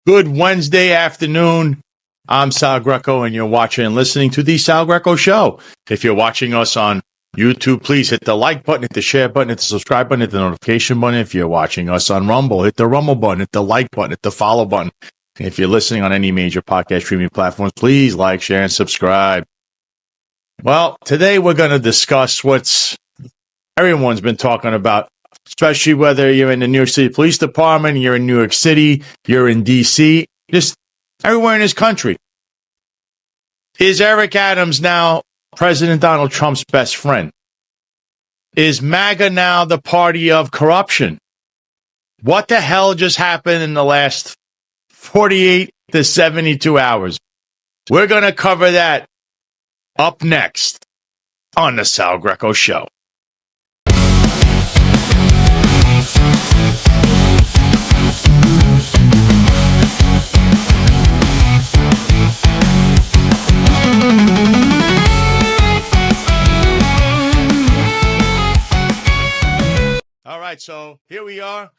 Good Wednesday afternoon. I'm Sal Greco, and you're watching and listening to The Sal Greco Show. If you're watching us on YouTube, please hit the like button, hit the share button, hit the subscribe button, hit the notification button. If you're watching us on Rumble, hit the Rumble button, hit the like button, hit the follow button. And if you're listening on any major podcast streaming platforms, please like, share, and subscribe. Well, today we're going to discuss what's everyone's been talking about, especially whether you're in the New York City Police Department, you're in New York City, you're in D.C., just everywhere in this country. Is Eric Adams now President Donald Trump's best friend? Is MAGA now the party of corruption? What the hell just happened in the last 48 to 72 hours? We're going to cover that up next on the Sal Greco Show. All right, so here we are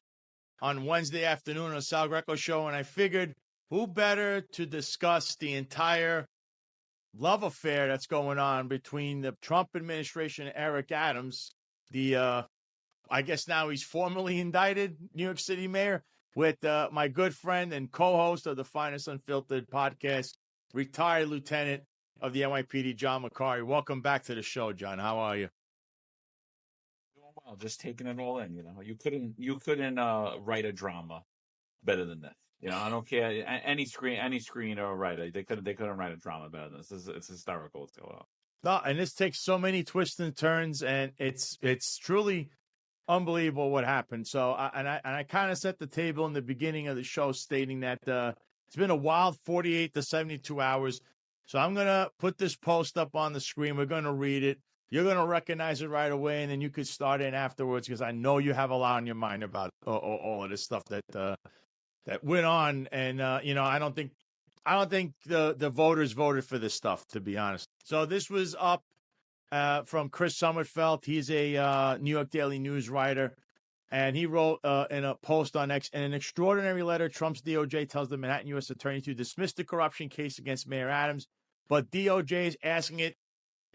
on Wednesday afternoon on the Sal Greco Show, and I figured who better to discuss the entire love affair that's going on between the Trump administration and Eric Adams, the I guess now he's formally indicted New York City mayor, with my good friend and co-host of the Finest Unfiltered podcast, retired lieutenant of the NYPD, John Macari. Welcome back to the show, John. How are you? Doing well, just taking it all in. You couldn't write a drama better than this. I don't care any screen or writer. They couldn't write a drama better than this. It's hysterical what's going on. No, and this takes so many twists and turns, and it's truly unbelievable what happened. So, I kind of set the table in the beginning of the show, stating that it's been a wild 48 to 72 hours. So I'm gonna put this post up on the screen. We're gonna read it. You're gonna recognize it right away, and then you could start in afterwards, because I know you have a lot on your mind about all of this stuff that went on. And I don't think the voters voted for this stuff, to be honest. So this was up from Chris Sommerfeld. He's a New York Daily News writer, and he wrote in a post on X, in an extraordinary letter, Trump's DOJ tells the Manhattan U.S. attorney to dismiss the corruption case against Mayor Adams, but DOJ is asking it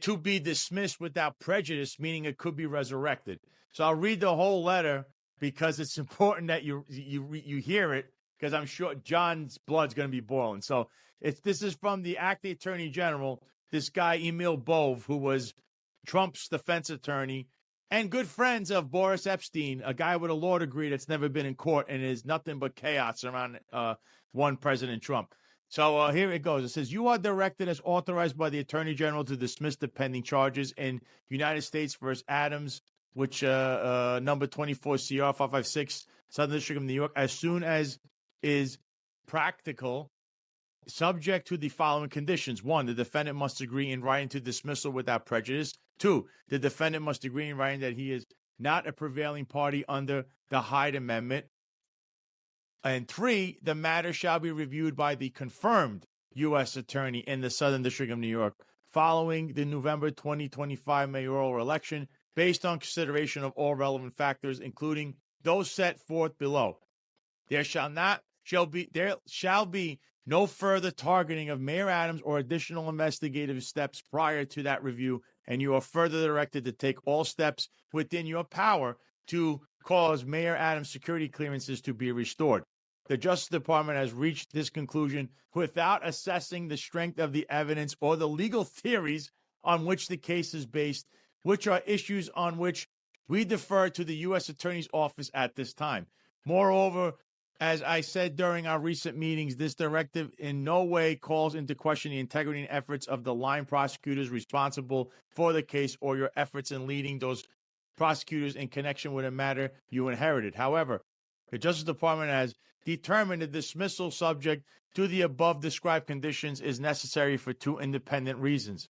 to be dismissed without prejudice, meaning it could be resurrected. So I'll read the whole letter because it's important that you hear it, because I'm sure John's blood's going to be boiling. So this is from the acting attorney general, this guy, Emil Bove, who was Trump's defense attorney and good friends of Boris Epstein, a guy with a law degree that's never been in court and is nothing but chaos around one President Trump. So here it goes. It says, you are directed as authorized by the Attorney General to dismiss the pending charges in United States versus Adams, which number 24 CR 556, Southern District of New York, as soon as is practical, subject to the following conditions. 1, the defendant must agree in writing to dismissal without prejudice. 2, the defendant must agree in writing that he is not a prevailing party under the Hyde Amendment. And 3, the matter shall be reviewed by the confirmed U.S. attorney in the Southern District of New York following the November 2025 mayoral election, based on consideration of all relevant factors, including those set forth below. There shall be no further targeting of Mayor Adams or additional investigative steps prior to that review, and you are further directed to take all steps within your power to cause Mayor Adams' security clearances to be restored. The Justice Department has reached this conclusion without assessing the strength of the evidence or the legal theories on which the case is based, which are issues on which we defer to the U.S. Attorney's Office at this time. Moreover, as I said during our recent meetings, this directive in no way calls into question the integrity and efforts of the line prosecutors responsible for the case or your efforts in leading those prosecutors in connection with a matter you inherited. However, the Justice Department has determined the dismissal subject to the above described conditions is necessary for 2 independent reasons.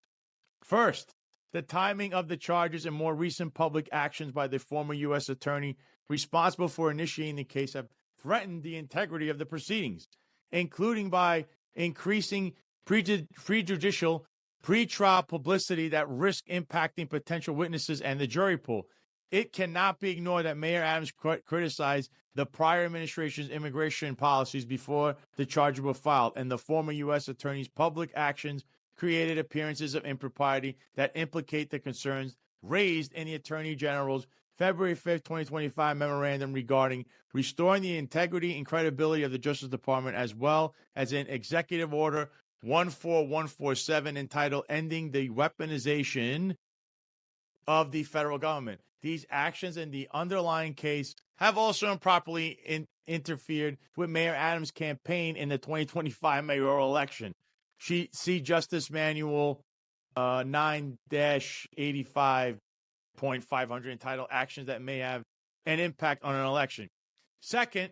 First, the timing of the charges and more recent public actions by the former U.S. attorney responsible for initiating the case have threatened the integrity of the proceedings, including by increasing prejudicial pretrial publicity that risk impacting potential witnesses and the jury pool. it cannot be ignored that Mayor Adams criticized the prior administration's immigration policies before the charges were filed, and the former U.S. attorney's public actions created appearances of impropriety that implicate the concerns raised in the Attorney General's February 5th, 2025 memorandum regarding restoring the integrity and credibility of the Justice Department, as well as in Executive Order 14147 entitled Ending the Weaponization of the Federal Government. These actions in the underlying case have also improperly interfered with Mayor Adams' campaign in the 2025 mayoral election. See Justice Manual 9-85.500 entitled Actions That May Have an Impact on an Election. Second,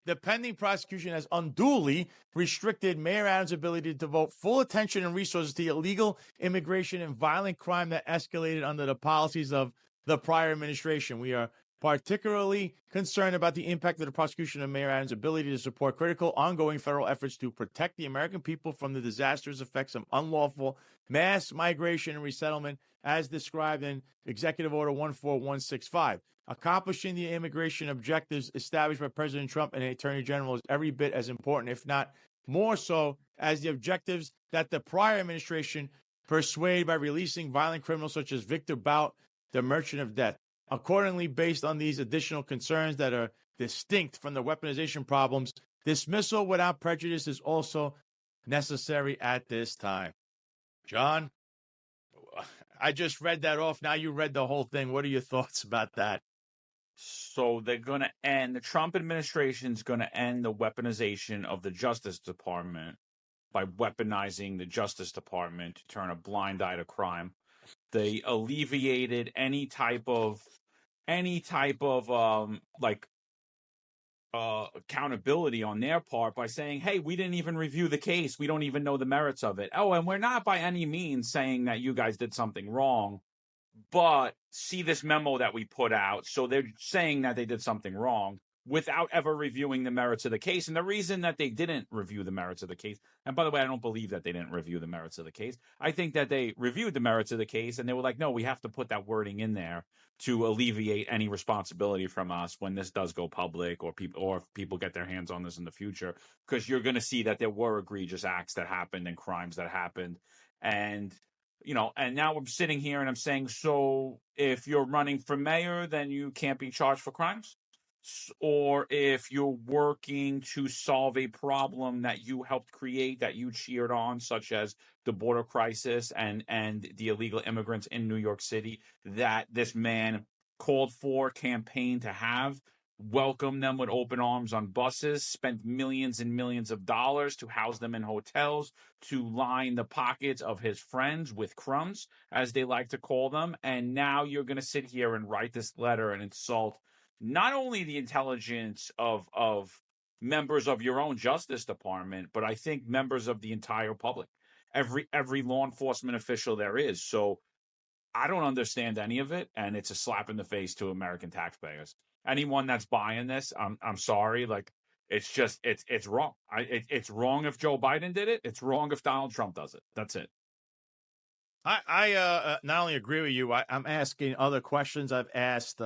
the pending prosecution has unduly restricted Mayor Adams' ability to devote full attention and resources to illegal immigration and violent crime that escalated under the policies of the prior administration. We are particularly concerned about the impact of the prosecution of Mayor Adams' ability to support critical ongoing federal efforts to protect the American people from the disastrous effects of unlawful mass migration and resettlement as described in Executive Order 14165. Accomplishing the immigration objectives established by President Trump and the Attorney General is every bit as important, if not more so, as the objectives that the prior administration pursued by releasing violent criminals such as Victor Bout, the Merchant of Death. Accordingly, based on these additional concerns that are distinct from the weaponization problems, dismissal without prejudice is also necessary at this time. John, I just read that off. Now you read the whole thing. What are your thoughts about that? So they're going to end, the Trump administration is going to end the weaponization of the Justice Department by weaponizing the Justice Department to turn a blind eye to crime. They alleviated any type of accountability on their part by saying, hey, we didn't even review the case. We don't even know the merits of it. Oh, and we're not by any means saying that you guys did something wrong, but see this memo that we put out. So they're saying that they did something wrong without ever reviewing the merits of the case. And the reason that they didn't review the merits of the case, and by the way, I don't believe that they didn't review the merits of the case. I think that they reviewed the merits of the case and they were like, no, we have to put that wording in there to alleviate any responsibility from us when this does go public or if people get their hands on this in the future, because you're going to see that there were egregious acts that happened and crimes that happened. And and now I'm sitting here and I'm saying, so if you're running for mayor, then you can't be charged for crimes? Or if you're working to solve a problem that you helped create, that you cheered on, such as the border crisis and the illegal immigrants in New York City that this man called for, campaigned to have, welcomed them with open arms on buses, spent millions and millions of dollars to house them in hotels, to line the pockets of his friends with crumbs, as they like to call them. And now you're going to sit here and write this letter and insult not only the intelligence of members of your own Justice Department, but I think members of the entire public, every law enforcement official there is. So I don't understand any of it, and it's a slap in the face to American taxpayers. Anyone that's buying this, I'm sorry. Like, it's just it's wrong. It's wrong if Joe Biden did it. It's wrong if Donald Trump does it. That's it. I not only agree with you, I'm asking other questions. I've asked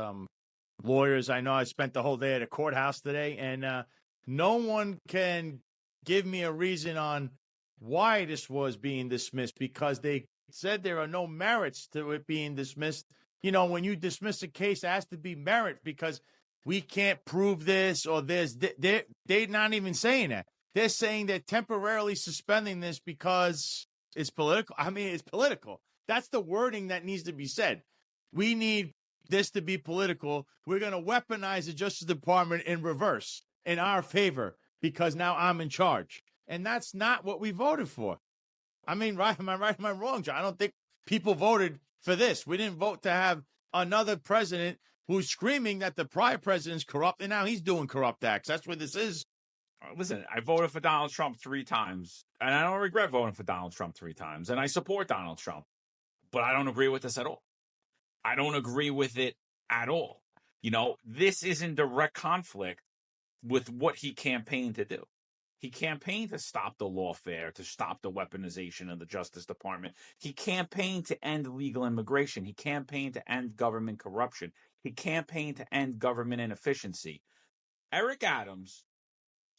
lawyers. I know I spent the whole day at a courthouse today, and no one can give me a reason on why this was being dismissed, because they said there are no merits to it being dismissed. When you dismiss a case, it has to be merit, because we can't prove this or this. They're not even saying that. They're saying they're temporarily suspending this because it's political. I mean, it's political. That's the wording that needs to be said. We need this to be political. We're going to weaponize the Justice Department in reverse, in our favor, because now I'm in charge. And that's not what we voted for. I mean, right? Am I right? Am I wrong, John? I don't think people voted for this. We didn't vote to have another president who's screaming that the prior president's corrupt, and now he's doing corrupt acts. That's what this is. Listen, I voted for Donald Trump 3 times, and I don't regret voting for Donald Trump 3 times, and I support Donald Trump, but I don't agree with this at all. I don't agree with it at all. This is in direct conflict with what he campaigned to do. He campaigned to stop the lawfare, to stop the weaponization of the Justice Department. He campaigned to end illegal immigration. He campaigned to end government corruption. He campaigned to end government inefficiency. Eric Adams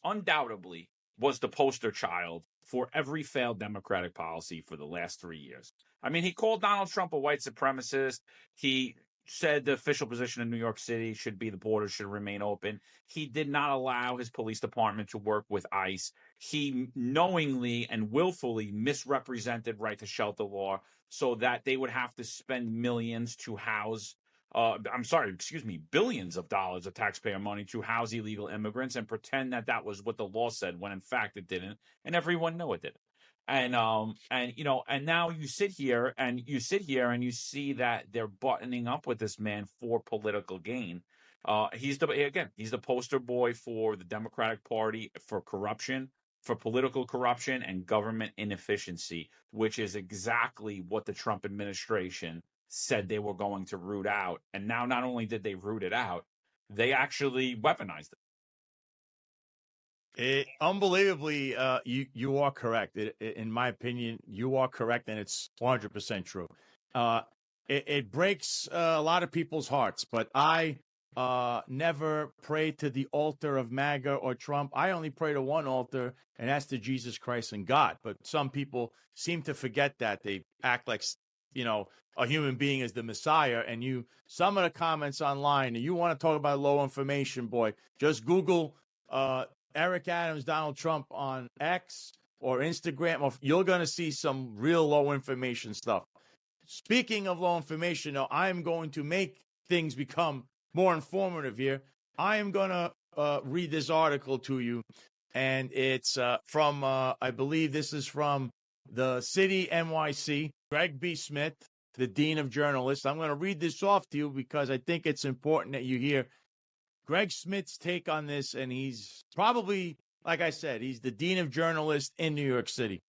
undoubtedly was the poster child for every failed Democratic policy for the last 3 years. I mean, he called Donald Trump a white supremacist. He said the official position in New York City should be the border should remain open. He did not allow his police department to work with ICE. He knowingly and willfully misrepresented right to shelter law so that they would have to spend millions to house billions of dollars of taxpayer money to house illegal immigrants and pretend that that was what the law said when in fact it didn't, and everyone knew it didn't. And now you sit here and you see that they're buttoning up with this man for political gain. He's the poster boy for the Democratic Party for corruption, for political corruption and government inefficiency, which is exactly what the Trump administration said they were going to root out. And now not only did they root it out, they actually weaponized it. Unbelievably, you are correct. In my opinion, you are correct, and it's 100% true. It breaks a lot of people's hearts, but I never pray to the altar of MAGA or Trump. I only pray to one altar, and that's to Jesus Christ and God. But some people seem to forget that. They act like, a human being is the Messiah. And some of the comments online, and you want to talk about low information, boy, just Google Eric Adams, Donald Trump on X or Instagram, or you're going to see some real low information stuff. Speaking of low information, now, I'm going to make things become more informative here. I am going to read this article to you, and it's from, I believe this is from the city NYC, Greg B. Smith, the Dean of Journalists. I'm going to read this off to you because I think it's important that you hear Greg Smith's take on this, and he's probably, like I said, he's the Dean of Journalists in New York City.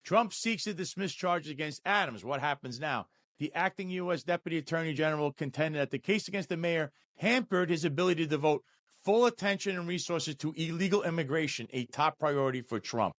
Trump seeks to dismiss charges against Adams. What happens now? The acting U.S. Deputy Attorney General contended that the case against the mayor hampered his ability to devote full attention and resources to illegal immigration, a top priority for Trump.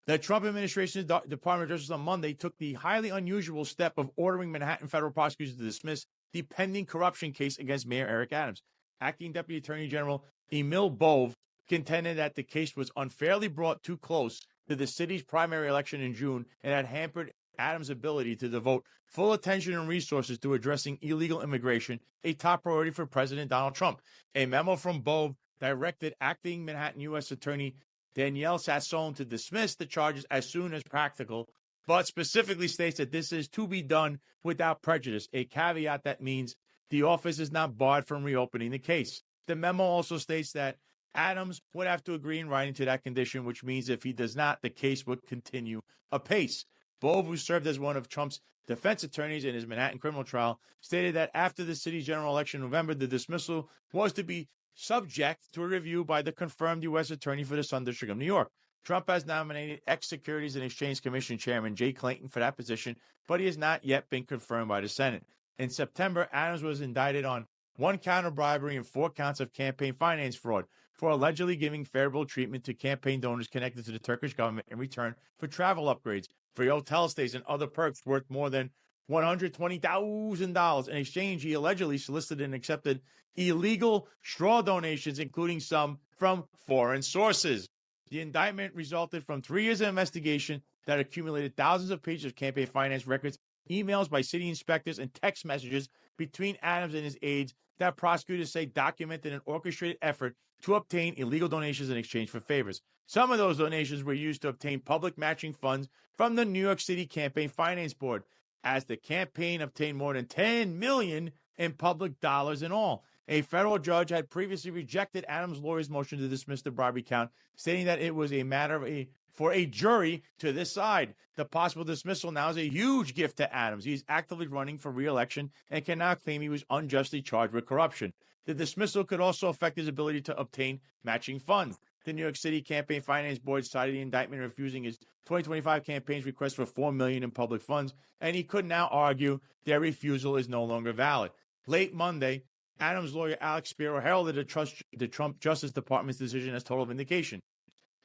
The Trump administration's Department of Justice on Monday took the highly unusual step of ordering Manhattan federal prosecutors to dismiss the pending corruption case against Mayor Eric Adams. Acting Deputy Attorney General Emil Bove contended that the case was unfairly brought too close to the city's primary election in June and had hampered Adams' ability to devote full attention and resources to addressing illegal immigration, a top priority for President Donald Trump. A memo from Bove directed acting Manhattan U.S. Attorney Danielle Sassone to dismiss the charges as soon as practical, but specifically states that this is to be done without prejudice, a caveat that means the office is not barred from reopening the case. The memo also states that Adams would have to agree in writing to that condition, which means if he does not, the case would continue apace. Bove, who served as one of Trump's defense attorneys in his Manhattan criminal trial, stated that after the city's general election in November, the dismissal was to be subject to a review by the confirmed U.S. Attorney for the Southern District of New York. Trump has nominated ex-Securities and Exchange Commission Chairman Jay Clayton for that position, but he has not yet been confirmed by the Senate. In September, Adams was indicted on 1 count of bribery and 4 counts of campaign finance fraud for allegedly giving favorable treatment to campaign donors connected to the Turkish government in return for travel upgrades, free hotel stays, and other perks worth more than $120,000. In exchange, he allegedly solicited and accepted illegal straw donations, including some from foreign sources. The indictment resulted from 3 years of investigation that accumulated thousands of pages of campaign finance records, emails by city inspectors, and text messages between Adams and his aides that prosecutors say documented an orchestrated effort to obtain illegal donations in exchange for favors. Some of those donations were used to obtain public matching funds from the New York City Campaign Finance Board, as the campaign obtained more than $10 million in public dollars in all. A federal judge had previously rejected Adams' lawyer's motion to dismiss the bribery count, stating that it was a matter for a jury to decide. The possible dismissal now is a huge gift to Adams. He is actively running for re-election and can now claim he was unjustly charged with corruption. The dismissal could also affect his ability to obtain matching funds. The New York City Campaign Finance Board cited the indictment refusing his 2025 campaign's request for $4 million in public funds, and he could now argue their refusal is no longer valid. Late Monday, Adams' lawyer Alex Spiro heralded the Trump Justice Department's decision as total vindication.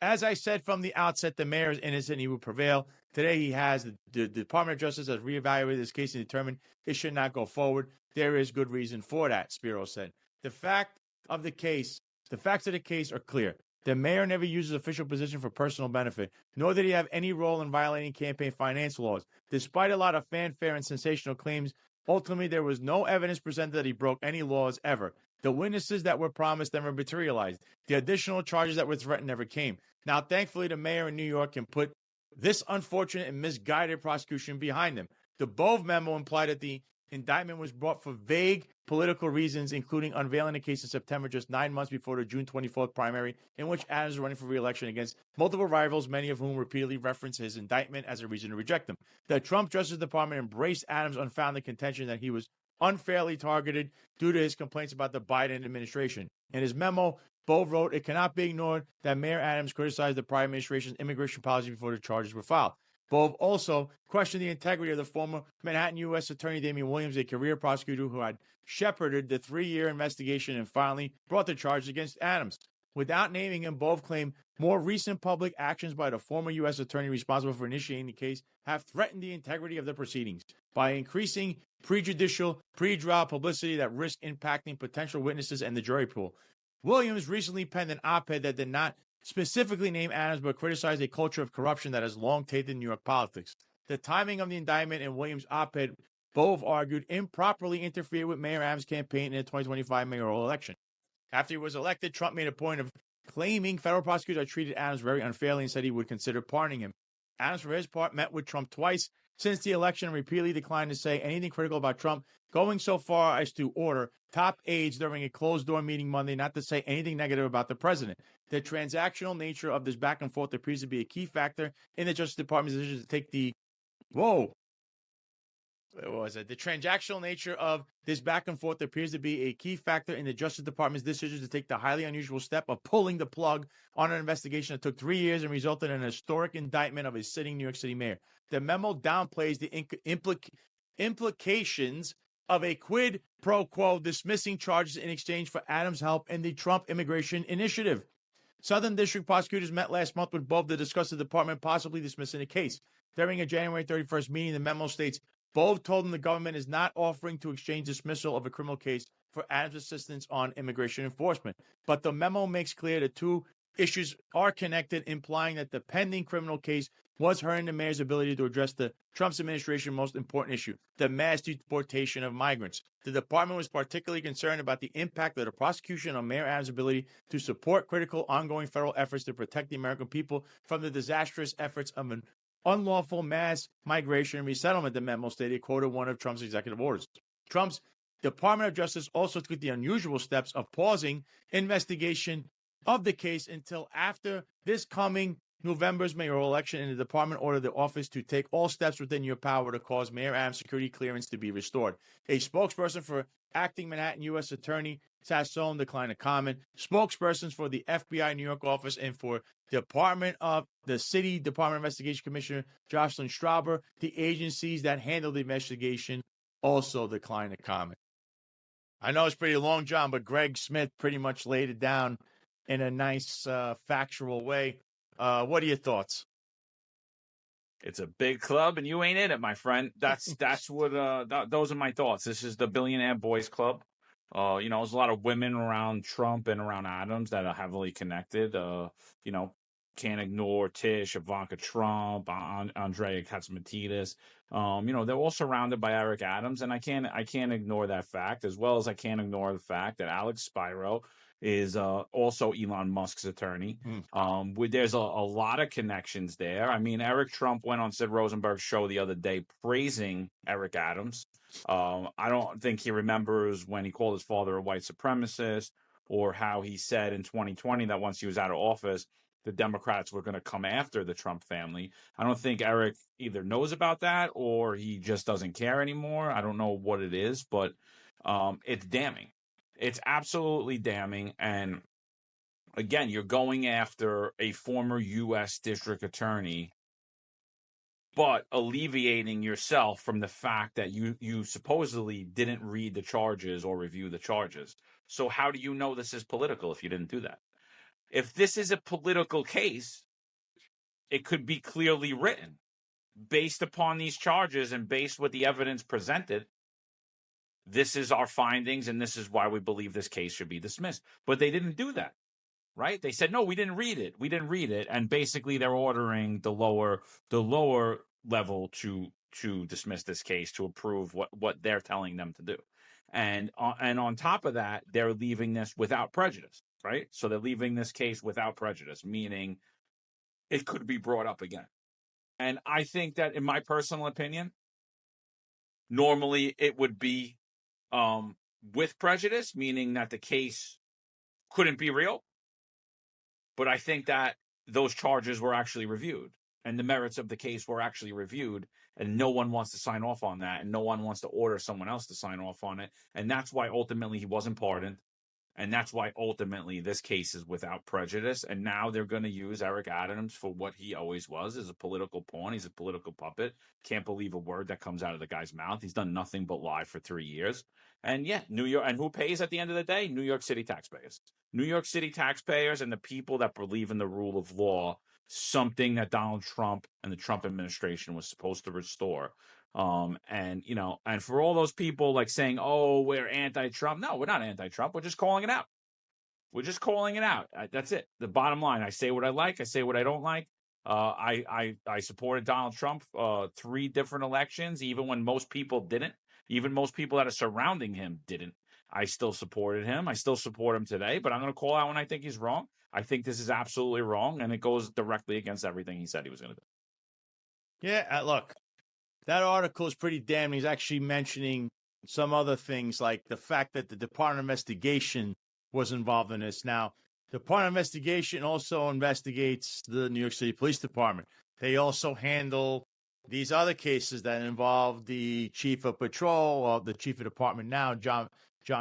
As I said from the outset, the mayor is innocent. He will prevail. Today, he has the Department of Justice has reevaluated this case and determined it should not go forward. There is good reason for that, Spiro said. The facts of the case are clear. The mayor never uses official position for personal benefit, nor did he have any role in violating campaign finance laws. Despite a lot of fanfare and sensational claims, ultimately there was no evidence presented that he broke any laws ever. The witnesses that were promised never materialized. The additional charges that were threatened never came. Now, thankfully, the mayor in New York can put this unfortunate and misguided prosecution behind him. The Bove memo implied that the indictment was brought for vague political reasons, including unveiling the case in September, just 9 months before the June 24th primary, in which Adams was running for re-election against multiple rivals, many of whom repeatedly referenced his indictment as a reason to reject him. The Trump Justice Department embraced Adams' unfounded contention that he was unfairly targeted due to his complaints about the Biden administration. In his memo, Bove wrote, "It cannot be ignored that Mayor Adams criticized the prior administration's immigration policy before the charges were filed." Bove also questioned the integrity of the former Manhattan U.S. Attorney Damian Williams, a career prosecutor who had shepherded the 3-year investigation and finally brought the charges against Adams. Without naming him, Bove claimed more recent public actions by the former U.S. attorney responsible for initiating the case have threatened the integrity of the proceedings by increasing prejudicial, pre-trial publicity that risk impacting potential witnesses and the jury pool. Williams recently penned an op-ed that did not specifically name Adams but criticized a culture of corruption that has long tainted New York politics. The timing of the indictment in Williams' op-ed, Bove argued, improperly interfered with Mayor Adams' campaign in the 2025 mayoral election. After he was elected, Trump made a point of claiming federal prosecutors had treated Adams very unfairly and said he would consider pardoning him. Adams, for his part, met with Trump twice since the election and repeatedly declined to say anything critical about Trump, going so far as to order top aides during a closed-door meeting Monday not to say anything negative about the president. The transactional nature of this back and forth appears to be a key factor in the Justice Department's decision to take the The transactional nature of this back and forth appears to be a key factor in the Justice Department's decision to take the highly unusual step of pulling the plug on an investigation that took 3 years and resulted in an historic indictment of a sitting New York City mayor. The memo downplays the implications of a quid pro quo dismissing charges in exchange for Adams' help in the Trump immigration initiative. Southern District prosecutors met last month with Bove to discuss the department possibly dismissing the case. During a January 31st meeting, the memo states, Bove told them the government is not offering to exchange dismissal of a criminal case for Adams' assistance on immigration enforcement. But the memo makes clear the two issues are connected, implying that the pending criminal case was hurting the mayor's ability to address the Trump's administration's most important issue, the mass deportation of migrants. The department was particularly concerned about the impact of the prosecution on Mayor Adams' ability to support critical ongoing federal efforts to protect the American people from the disastrous efforts of an unlawful mass migration and resettlement, the memo stated, quoted one of Trump's executive orders. Trump's Department of Justice also took the unusual steps of pausing investigation of the case until after this coming November's mayoral election, and the department ordered the office to take all steps within your power to cause Mayor Adams' security clearance to be restored. A spokesperson for acting Manhattan U.S. Attorney Sassone declined to comment. Spokespersons for the FBI New York office and for the City Department Investigation Commissioner Jocelyn Strauber, the agencies that handled the investigation, also declined to comment. I know it's pretty long, John, but Greg Smith pretty much laid it down in a nice factual way. What are your thoughts? It's a big club, and you ain't in it, my friend. That's what. Those are my thoughts. This is the Billionaire Boys Club. There's a lot of women around Trump and around Adams that are heavily connected. Can't ignore Tish, Ivanka Trump, Andrea Katsimatidis. They're all surrounded by Eric Adams, and I can't ignore that fact, as well as I can't ignore the fact that Alex Spiro is also Elon Musk's attorney. There's a lot of connections there. I mean, Eric Trump went on Sid Rosenberg's show the other day praising Eric Adams. I don't think he remembers when he called his father a white supremacist, or how he said in 2020 that once he was out of office, the Democrats were going to come after the Trump family. I don't think Eric either knows about that or he just doesn't care anymore. I don't know what it is, but it's damning. It's absolutely damning. And again, you're going after a former U.S. district attorney, but alleviating yourself from the fact that you supposedly didn't read the charges or review the charges. So how do you know this is political if you didn't do that? If this is a political case, it could be clearly written based upon these charges and based with the evidence presented. This is our findings, and this is why we believe this case should be dismissed. But they didn't do that, right? They said, no, we didn't read it. We didn't read it. And basically they're ordering the lower level to dismiss this case, to approve what they're telling them to do. And on top of that, they're leaving this without prejudice, right? So they're leaving this case without prejudice, meaning it could be brought up again. And I think that, in my personal opinion, normally it would be with prejudice, meaning that the case couldn't be real. But I think that those charges were actually reviewed and the merits of the case were actually reviewed, and no one wants to sign off on that, and no one wants to order someone else to sign off on it. And that's why ultimately he wasn't pardoned. And that's why ultimately this case is without prejudice. And now they're going to use Eric Adams for what he always was, as a political pawn. He's a political puppet. Can't believe a word that comes out of the guy's mouth. He's done nothing but lie for 3 years. And yeah, New York. And who pays at the end of the day? New York City taxpayers. New York City taxpayers and the people that believe in the rule of law, something that Donald Trump and the Trump administration was supposed to restore. And for all those people like saying, oh, we're anti-Trump. No, we're not anti-Trump. We're just calling it out. We're just calling it out. That's it. The bottom line. I say what I like. I say what I don't like. I supported Donald Trump 3 different elections, even when most people didn't. Even most people that are surrounding him didn't. I still supported him. I still support him today, but I'm going to call out when I think he's wrong. I think this is absolutely wrong, and it goes directly against everything he said he was going to do. Yeah, look, that article is pretty damning. He's actually mentioning some other things, like the fact that the Department of Investigation was involved in this. Now, the Department of Investigation also investigates the New York City Police Department. They also handle these other cases that involve the chief of patrol, or the chief of department now, John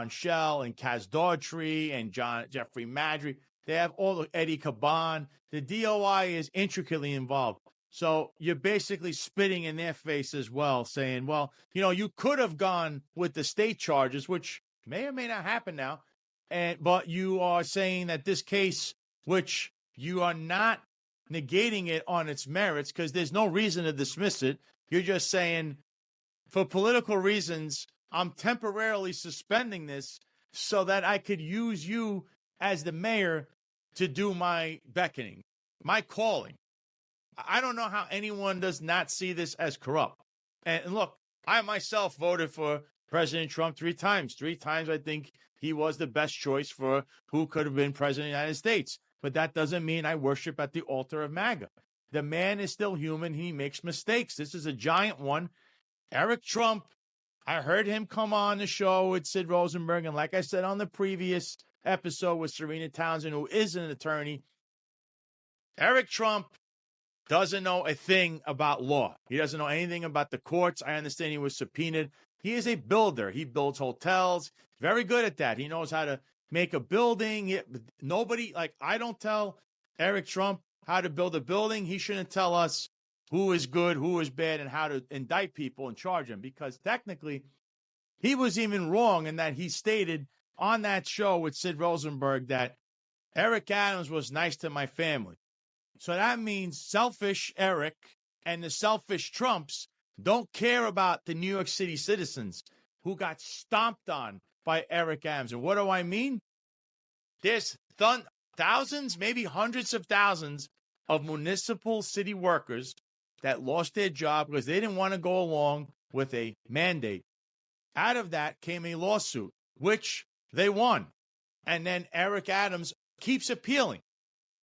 Shell and Kaz Daughtry and Jeffrey Madry. They have all the Eddie Caban. The DOI is intricately involved. So you're basically spitting in their face as well, saying, well, you could have gone with the state charges, which may or may not happen now. But you are saying that this case, which you are not negating it on its merits, because there's no reason to dismiss it. You're just saying, for political reasons, I'm temporarily suspending this so that I could use you as the mayor to do my beckoning, my calling. I don't know how anyone does not see this as corrupt. And look, I myself voted for President Trump 3 times. 3 times I think he was the best choice for who could have been president of the United States. But that doesn't mean I worship at the altar of MAGA. The man is still human. He makes mistakes. This is a giant one. Eric Trump, I heard him come on the show with Sid Rosenberg. And like I said on the previous episode with Serena Townsend, who is an attorney, Eric Trump doesn't know a thing about law. He doesn't know anything about the courts. I understand he was subpoenaed. He is a builder. He builds hotels. Very good at that. He knows how to make a building. I don't tell Eric Trump how to build a building. He shouldn't tell us who is good, who is bad, and how to indict people and charge them, because technically he was even wrong in that he stated on that show with Sid Rosenberg that Eric Adams was nice to my family. So that means selfish Eric and the selfish Trumps don't care about the New York City citizens who got stomped on by Eric Adams. And what do I mean? There's thousands, maybe hundreds of thousands of municipal city workers that lost their job because they didn't want to go along with a mandate. Out of that came a lawsuit, which they won. And then Eric Adams keeps appealing.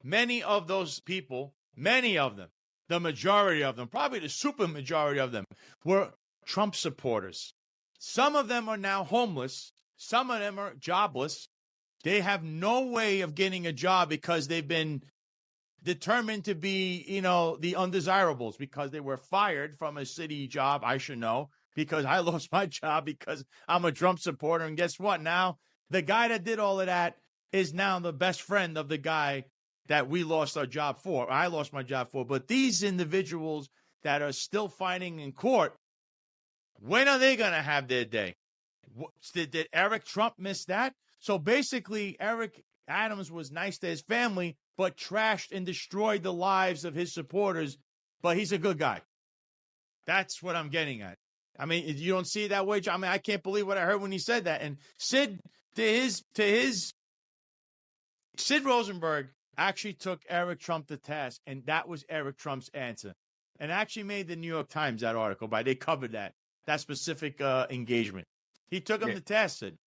Many of those people, many of them, the majority of them, probably the super majority of them, were Trump supporters. Some of them are now homeless. Some of them are jobless. They have no way of getting a job because they've been determined to be, the undesirables, because they were fired from a city job. I should know, because I lost my job because I'm a Trump supporter. And guess what? Now, the guy that did all of that is now the best friend of the guy that we lost our job for. I lost my job for. But these individuals that are still fighting in court, when are they going to have their day? Did Eric Trump miss that? So basically, Eric Adams was nice to his family, but trashed and destroyed the lives of his supporters. But he's a good guy. That's what I'm getting at. I mean, you don't see it that way, John. I mean, I can't believe what I heard when he said that. And Sid Rosenberg actually took Eric Trump to task, and that was Eric Trump's answer. And actually made the New York Times that article, they covered that specific engagement. He took him to task, Sid.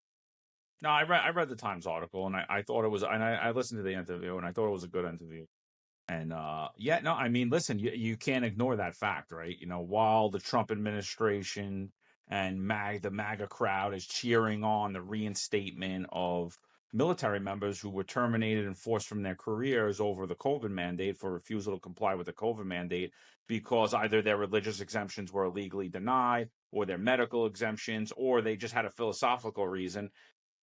No, I read the Times article, and I thought it was, and I listened to the interview, and I thought it was a good interview. And I mean, listen, you can't ignore that fact, right? You know, while the Trump administration and the MAGA crowd is cheering on the reinstatement of military members who were terminated and forced from their careers over the COVID mandate for refusal to comply with the COVID mandate because either their religious exemptions were illegally denied or their medical exemptions, or they just had a philosophical reason,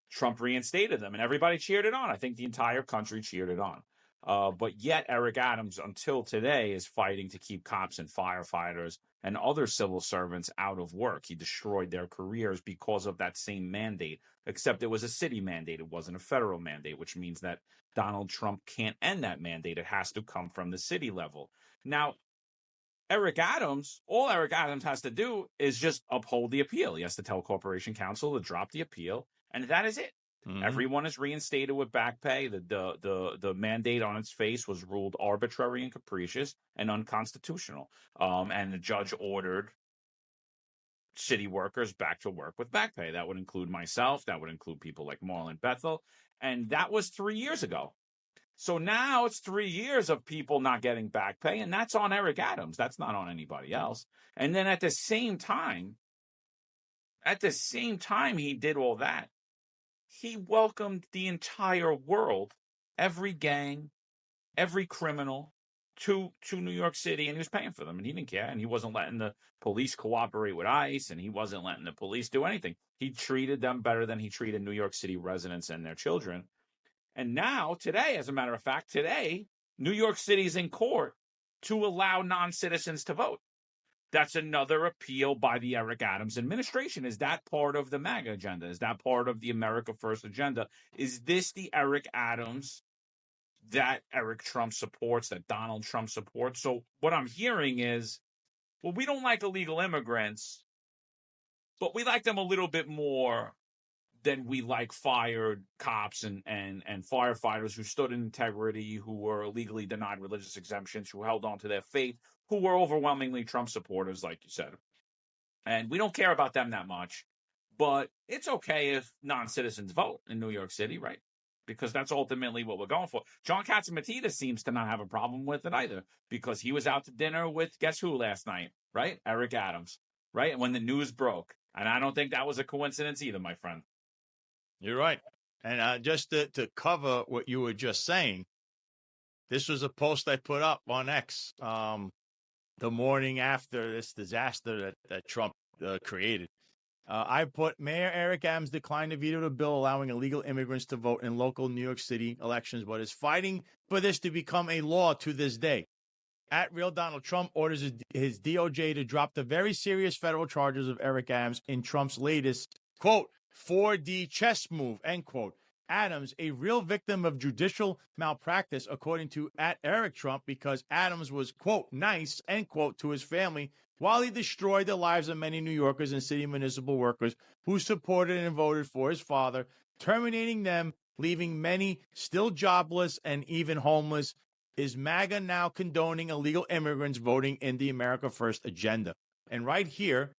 Trump reinstated them and everybody cheered it on. I think the entire country cheered it on. But yet Eric Adams, until today, is fighting to keep cops and firefighters and other civil servants out of work. He destroyed their careers because of that same mandate, except it was a city mandate. It wasn't a federal mandate, which means that Donald Trump can't end that mandate. It has to come from the city level. Now, all Eric Adams has to do is just uphold the appeal. He has to tell Corporation Counsel to drop the appeal, and that is it. Mm-hmm. Everyone is reinstated with back pay. The mandate on its face was ruled arbitrary and capricious and unconstitutional. And the judge ordered city workers back to work with back pay. That would include myself. That would include people like Marlon Bethel. And that was 3 years ago. So now it's 3 years of people not getting back pay, and that's on Eric Adams. That's not on anybody else. And then at the same time he did all that, he welcomed the entire world, every gang, every criminal to New York City, and he was paying for them, and he didn't care, and he wasn't letting the police cooperate with ICE, and he wasn't letting the police do anything. He treated them better than he treated New York City residents and their children. And now, today, as a matter of fact, New York City is in court to allow non-citizens to vote. That's another appeal by the Eric Adams administration. Is that part of the MAGA agenda? Is that part of the America First agenda? Is this the Eric Adams that Eric Trump supports, that Donald Trump supports? So what I'm hearing is, well, we don't like illegal immigrants, but we like them a little bit more than we like fired cops and firefighters who stood in integrity, who were legally denied religious exemptions, who held on to their faith, who were overwhelmingly Trump supporters, like you said. And we don't care about them that much, but it's okay if non-citizens vote in New York City, right? Because that's ultimately what we're going for. John Catsimatidis seems to not have a problem with it either, because he was out to dinner with, guess who last night, right? Eric Adams, right? And when the news broke. And I don't think that was a coincidence either, my friend. You're right. And just to cover what you were just saying, this was a post I put up on X the morning after this disaster that Trump created. I put, Mayor Eric Adams declined to veto the bill allowing illegal immigrants to vote in local New York City elections, but is fighting for this to become a law to this day. At Real Donald Trump orders his DOJ to drop the very serious federal charges of Eric Adams in Trump's latest, quote, 4D chess move, end quote. Adams, a real victim of judicial malpractice, according to at Eric Trump, because Adams was, quote, nice, end quote, to his family, while he destroyed the lives of many New Yorkers and city municipal workers who supported and voted for his father, terminating them, leaving many still jobless and even homeless. Is MAGA now condoning illegal immigrants voting in the America First agenda? And right here,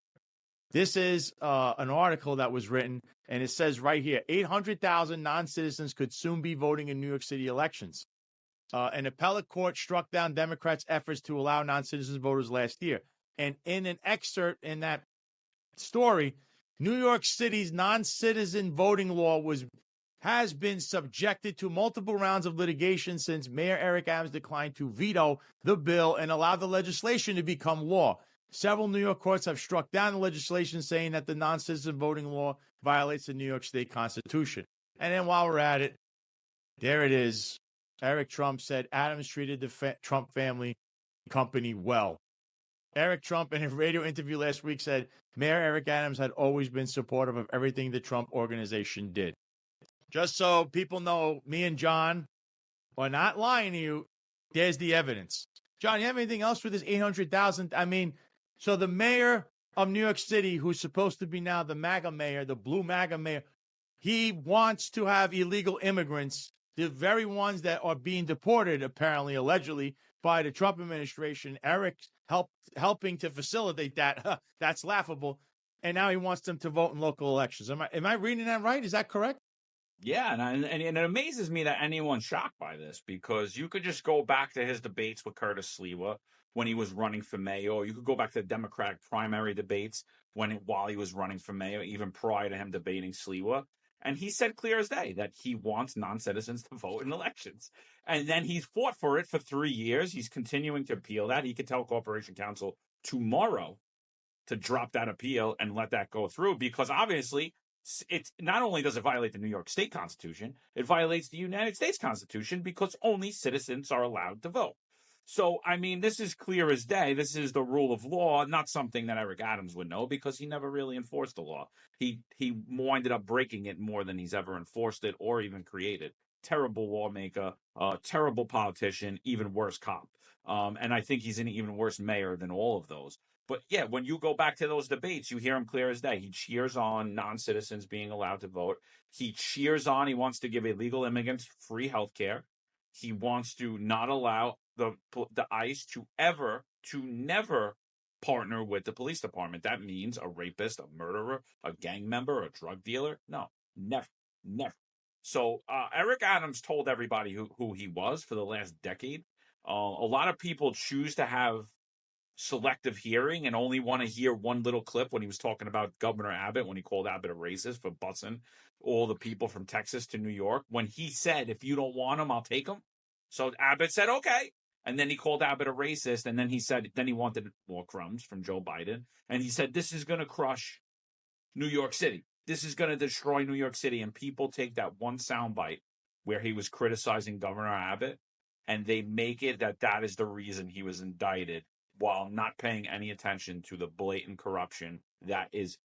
this is an article that was written, and it says right here, 800,000 non-citizens could soon be voting in New York City elections. An appellate court struck down Democrats' efforts to allow non-citizen voters last year. And in an excerpt in that story, New York City's non-citizen voting law has been subjected to multiple rounds of litigation since Mayor Eric Adams declined to veto the bill and allow the legislation to become law. Several New York courts have struck down the legislation, saying that the non-citizen voting law violates the New York State Constitution. And then while we're at it, there it is. Eric Trump said Adams treated the Trump family company well. Eric Trump, in a radio interview last week, said Mayor Eric Adams had always been supportive of everything the Trump organization did. Just so people know, me and John are not lying to you. There's the evidence. John, you have anything else for this 800,000? I mean, so the mayor of New York City, who's supposed to be now the MAGA mayor, the blue MAGA mayor, he wants to have illegal immigrants, the very ones that are being deported, apparently, allegedly, by the Trump administration. Eric helping to facilitate that. That's laughable. And now he wants them to vote in local elections. Am I reading that right? Is that correct? Yeah, and it amazes me that anyone's shocked by this, because you could just go back to his debates with Curtis Sliwa when he was running for mayor, or you could go back to the Democratic primary debates while he was running for mayor, even prior to him debating Sliwa. And he said clear as day that he wants non-citizens to vote in elections. And then he's fought for it for 3 years. He's continuing to appeal that. He could tell Corporation Counsel tomorrow to drop that appeal and let that go through, because obviously it's not only does it violate the New York State Constitution, it violates the United States Constitution, because only citizens are allowed to vote. So, I mean, this is clear as day. This is the rule of law, not something that Eric Adams would know, because he never really enforced the law. He winded up breaking it more than he's ever enforced it or even created. Terrible lawmaker, terrible politician, even worse cop. And I think he's an even worse mayor than all of those. But yeah, when you go back to those debates, you hear him clear as day. He cheers on non-citizens being allowed to vote. He cheers on, he wants to give illegal immigrants free health care. He wants to not allow the ICE to never partner with the police department. That means a rapist, a murderer, a gang member, a drug dealer. No, never. So Eric Adams told everybody who he was for the last decade. A lot of people choose to have selective hearing and only want to hear one little clip when he was talking about Governor Abbott, when he called Abbott a racist for busing all the people from Texas to New York, when he said, if you don't want them, I'll take them. So Abbott said, okay. And then he called Abbott a racist. And then he said, then he wanted more crumbs from Joe Biden. And he said, this is going to crush New York City. This is going to destroy New York City. And people take that one soundbite where he was criticizing Governor Abbott, and they make it that is the reason he was indicted, while not paying any attention to the blatant corruption that is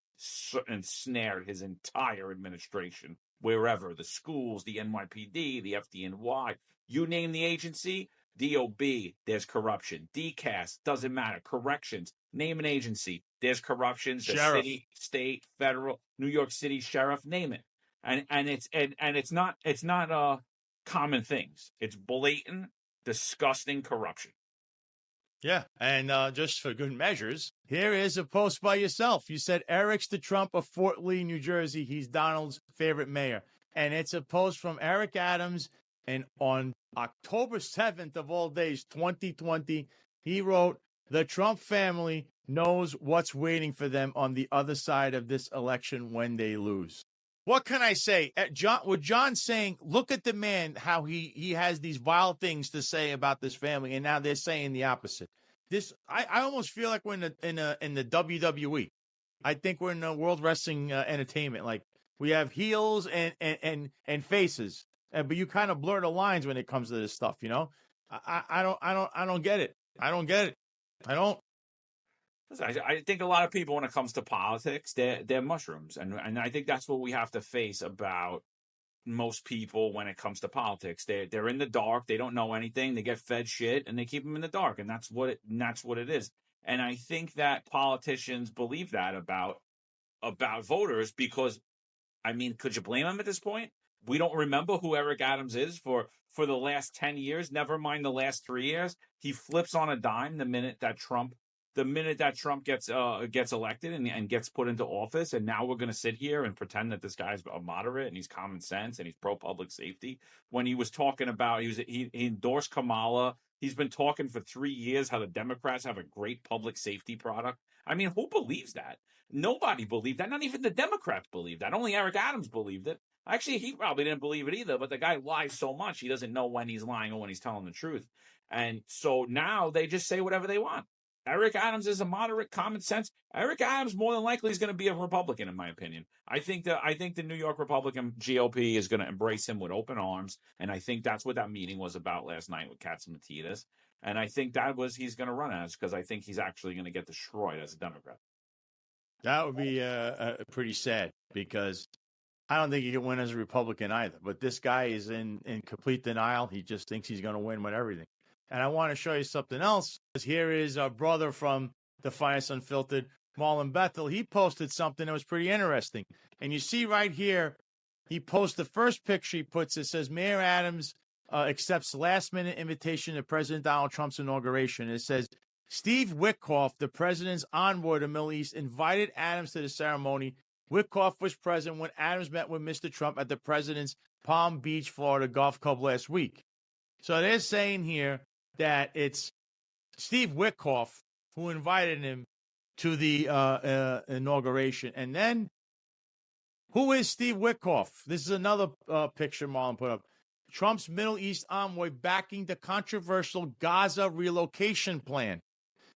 ensnared his entire administration, wherever, the schools, the NYPD, the FDNY, you name the agency, DOB, there's corruption. DCAS, doesn't matter. Corrections, name an agency, there's corruption. The Sheriff. city, state, federal, New York City sheriff, name it. And it's not common things. It's blatant, disgusting corruption. Yeah, and just for good measures, here is a post by yourself. You said Eric's the Trump of Fort Lee, New Jersey. He's Donald's favorite mayor. And it's a post from Eric Adams. And on October 7th of all days, 2020, he wrote, the Trump family knows what's waiting for them on the other side of this election when they lose. What can I say? John saying, look at the man, how he has these vile things to say about this family, and now they're saying the opposite. I almost feel like we're in the WWE. I think we're in the World Wrestling Entertainment. Like, we have heels and faces, but you kind of blur the lines when it comes to this stuff. You know, I don't get it. I don't get it. I don't. I think a lot of people, when it comes to politics, they're mushrooms, and I think that's what we have to face about most people when it comes to politics. They're in the dark. They don't know anything. They get fed shit, and they keep them in the dark, and that's what it is. And I think that politicians believe that about voters, because, I mean, could you blame them at this point? We don't remember who Eric Adams is for the last 10 years. Never mind the last 3 years. He flips on a dime the minute that Trump gets elected and gets put into office, and now we're going to sit here and pretend that this guy's a moderate and he's common sense and he's pro public safety. When he was talking about, he endorsed Kamala. He's been talking for 3 years how the Democrats have a great public safety product. I mean, who believes that? Nobody believed that. Not even the Democrats believed that. Only Eric Adams believed it. Actually, he probably didn't believe it either, but the guy lies so much, he doesn't know when he's lying or when he's telling the truth. And so now they just say whatever they want. Eric Adams is a moderate, common sense. Eric Adams more than likely is going to be a Republican, in my opinion. I think the New York Republican GOP is going to embrace him with open arms, and I think that's what that meeting was about last night with Katz-Matidis. And I think he's going to run as, because I think he's actually going to get destroyed as a Democrat. That would be pretty sad, because I don't think he can win as a Republican either. But this guy is in complete denial. He just thinks he's going to win with everything. And I want to show you something else. Here is our brother from the Finest Unfiltered, Marlon Bethel. He posted something that was pretty interesting. And you see right here, he posts the first picture he puts. It says, Mayor Adams accepts last-minute invitation to President Donald Trump's inauguration. It says, Steve Witkoff, the president's envoy to the Middle East, invited Adams to the ceremony. Witkoff was present when Adams met with Mr. Trump at the president's Palm Beach, Florida golf club last week. So they're saying here that it's Steve Witkoff who invited him to the inauguration. And then, who is Steve Witkoff? This is another picture Marlon put up. Trump's Middle East envoy backing the controversial Gaza relocation plan.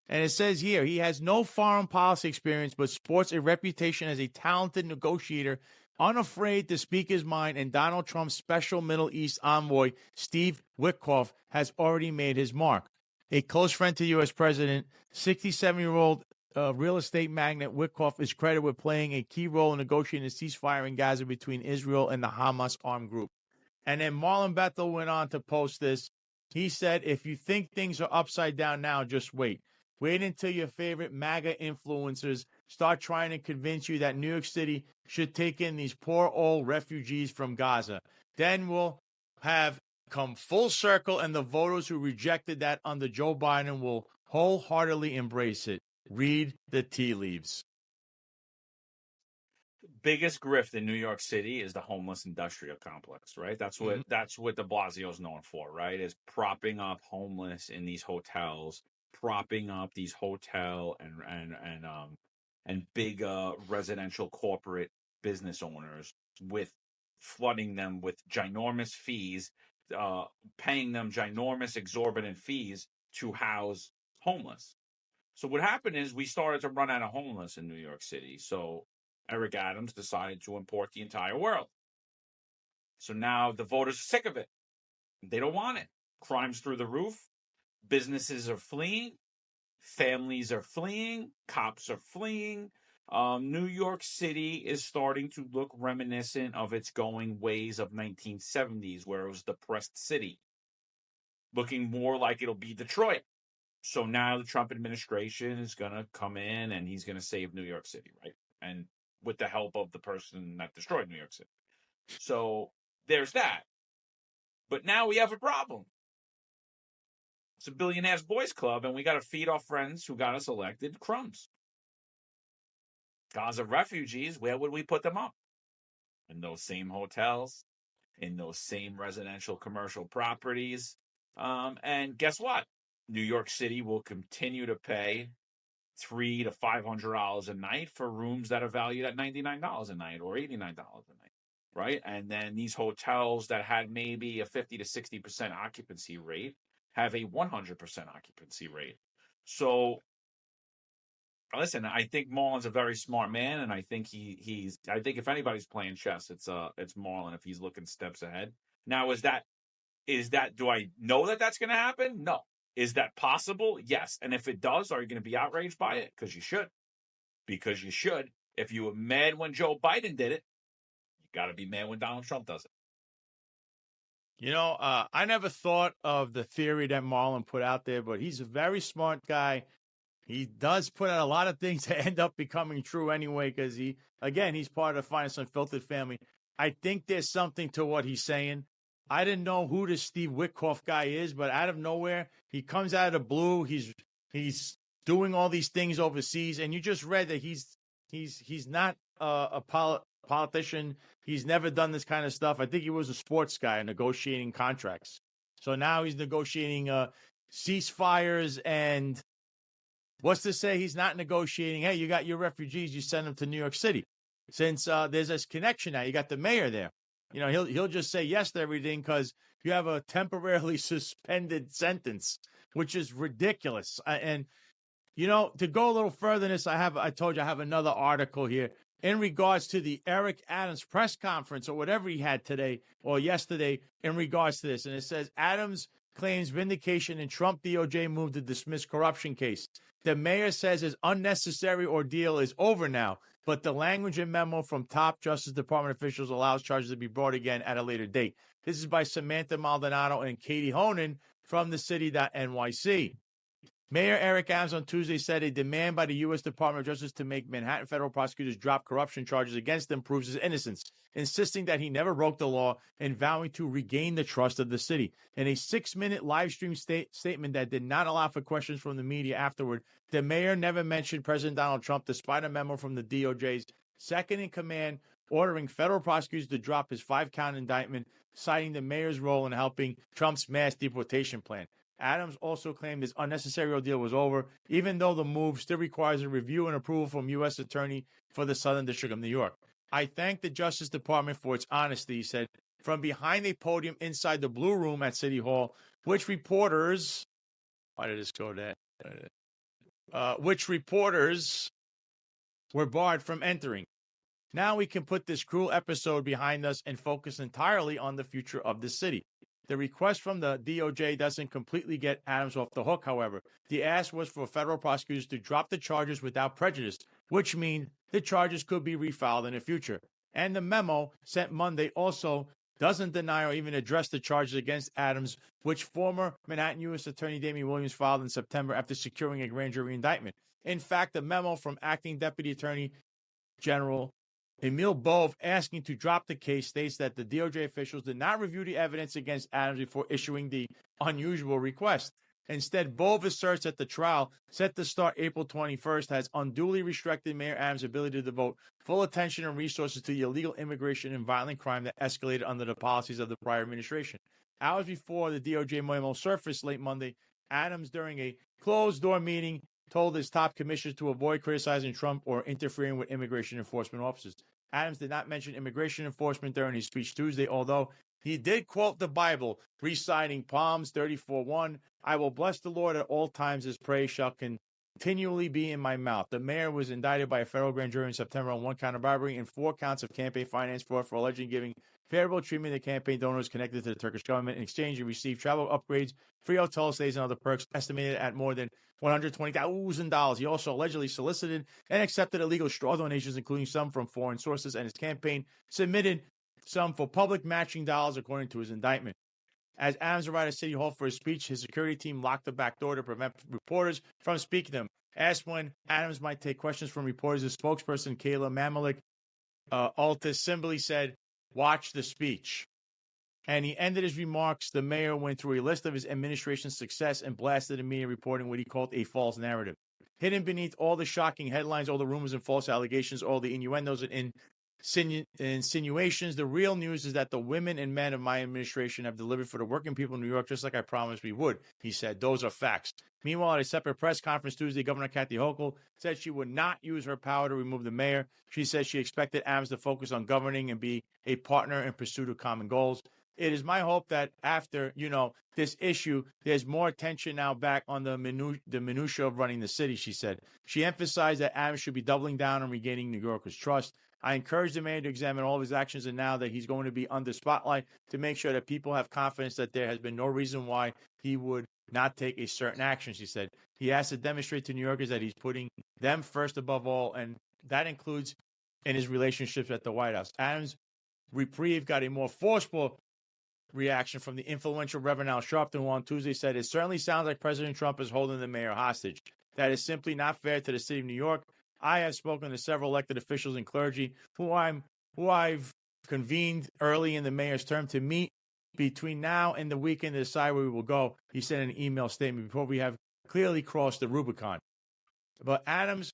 And it says here, he has no foreign policy experience, but sports a reputation as a talented negotiator, unafraid to speak his mind, and Donald Trump's special Middle East envoy, Steve Witkoff, has already made his mark. A close friend to the U.S. president, 67-year-old real estate magnate Witkoff is credited with playing a key role in negotiating a ceasefire in Gaza between Israel and the Hamas armed group. And then Marlon Bethel went on to post this. He said, if you think things are upside down now, just wait. Wait until your favorite MAGA influencers start trying to convince you that New York City should take in these poor old refugees from Gaza. Then we'll have come full circle, and the voters who rejected that under Joe Biden will wholeheartedly embrace it. Read the tea leaves. Biggest grift in New York City is the homeless industrial complex, right? That's what de Blasio is known for, right? Is propping up homeless in these hotels, propping up these hotel and big residential corporate business owners with flooding them with ginormous fees, paying them ginormous exorbitant fees to house homeless. So what happened is we started to run out of homeless in New York City. So Eric Adams decided to import the entire world. So now the voters are sick of it. They don't want it. Crime's through the roof. Businesses are fleeing. Families are fleeing. Cops are fleeing. New York City is starting to look reminiscent of its going ways of 1970s, where it was a depressed city, looking more like it'll be Detroit. So now the Trump administration is going to come in and he's going to save New York City, right? And with the help of the person that destroyed New York City. So there's that. But now we have a problem. It's a Billionaires Boys Club, and we got to feed our friends who got us elected crumbs. Gaza refugees, where would we put them up? In those same hotels, in those same residential commercial properties. And guess what? New York City will continue to pay $300 to $500 a night for rooms that are valued at $99 a night or $89 a night, right? And then these hotels that had maybe a 50 to 60% occupancy rate have a 100% occupancy rate. So, listen, I think Marlon's a very smart man, and I think I think if anybody's playing chess, it's Marlon if he's looking steps ahead. Now, is that do I know that that's going to happen? No. Is that possible? Yes. And if it does, are you going to be outraged by it? Because you should. Because you should. If you were mad when Joe Biden did it, you got to be mad when Donald Trump does it. You know, I never thought of the theory that Marlon put out there, but he's a very smart guy. He does put out a lot of things that end up becoming true anyway, because he's part of the Finest Unfiltered family. I think there's something to what he's saying. I didn't know who this Steve Witkoff guy is, but out of nowhere, he comes out of the blue. He's doing all these things overseas, and you just read that he's not a politician. He's never done this kind of stuff. I think he was a sports guy negotiating contracts. So now he's negotiating ceasefires, and what's to say he's not negotiating, hey, you got your refugees, you send them to New York City. Since there's this connection now, you got the mayor there. You know, he'll just say yes to everything because you have a temporarily suspended sentence, which is ridiculous. And, you know, to go a little further in this, I told you I have another article here in regards to the Eric Adams press conference or whatever he had today or yesterday in regards to this. And it says Adams claims vindication in Trump DOJ move to dismiss corruption case. The mayor says his unnecessary ordeal is over now, but the language and memo from top Justice Department officials allows charges to be brought again at a later date. This is by Samantha Maldonado and Katie Honan from the city.nyc. Mayor Eric Adams on Tuesday said a demand by the U.S. Department of Justice to make Manhattan federal prosecutors drop corruption charges against him proves his innocence, insisting that he never broke the law and vowing to regain the trust of the city. In a 6-minute live stream statement that did not allow for questions from the media afterward, the mayor never mentioned President Donald Trump, despite a memo from the DOJ's second-in-command ordering federal prosecutors to drop his 5-count indictment, citing the mayor's role in helping Trump's mass deportation plan. Adams also claimed his unnecessary ordeal was over, even though the move still requires a review and approval from U.S. Attorney for the Southern District of New York. I thank the Justice Department for its honesty, he said, from behind a podium inside the Blue Room at City Hall, which reporters were barred from entering. Now we can put this cruel episode behind us and focus entirely on the future of the city. The request from the DOJ doesn't completely get Adams off the hook, however. The ask was for federal prosecutors to drop the charges without prejudice, which means the charges could be refiled in the future. And the memo sent Monday also doesn't deny or even address the charges against Adams, which former Manhattan U.S. Attorney Damian Williams filed in September after securing a grand jury indictment. In fact, the memo from Acting Deputy Attorney General Emil Bove asking to drop the case states that the DOJ officials did not review the evidence against Adams before issuing the unusual request. Instead, Bove asserts that the trial, set to start April 21st, has unduly restricted Mayor Adams' ability to devote full attention and resources to the illegal immigration and violent crime that escalated under the policies of the prior administration. Hours before the DOJ memo surfaced late Monday, Adams, during a closed-door meeting, told his top commissioners to avoid criticizing Trump or interfering with immigration enforcement officers. Adams did not mention immigration enforcement during his speech Tuesday, although he did quote the Bible, reciting Psalms 34:1, I will bless the Lord at all times, his praise shall continually be in my mouth. The mayor was indicted by a federal grand jury in September on 1 count of robbery and 4 counts of campaign finance fraud for allegedly giving favorable treatment to campaign donors connected to the Turkish government. In exchange, he received travel upgrades, free hotel stays, and other perks estimated at more than $120,000. He also allegedly solicited and accepted illegal straw donations, including some from foreign sources, and his campaign submitted some for public matching dollars, according to his indictment. As Adams arrived at City Hall for his speech, his security team locked the back door to prevent reporters from speaking to him. Asked when Adams might take questions from reporters, his spokesperson, Kayla Mamalik Altis, simply said, watch the speech. And he ended his remarks. The mayor went through a list of his administration's success and blasted the media reporting what he called a false narrative. Hidden beneath all the shocking headlines, all the rumors and false allegations, all the innuendos and insinuations, the real news is that the women and men of my administration have delivered for the working people in New York just like I promised we would, he said. Those are facts. Meanwhile, at a separate press conference Tuesday, Governor Kathy Hochul said she would not use her power to remove the mayor. She said she expected Adams to focus on governing and be a partner in pursuit of common goals. It is my hope that after, this issue, there's more attention now back on the minutia of running the city, she said. She emphasized that Adams should be doubling down on regaining New Yorkers' trust. I encourage the mayor to examine all of his actions, and now that he's going to be under spotlight, to make sure that people have confidence that there has been no reason why he would not take a certain action, she said. He has to demonstrate to New Yorkers that he's putting them first above all, and that includes in his relationships at the White House. Adams' reprieve got a more forceful reaction from the influential Reverend Al Sharpton, who on Tuesday said, it certainly sounds like President Trump is holding the mayor hostage. That is simply not fair to the city of New York. I have spoken to several elected officials and clergy who I've convened early in the mayor's term to meet between now and the weekend to decide where we will go, he said in an email statement, before we have clearly crossed the Rubicon. But Adams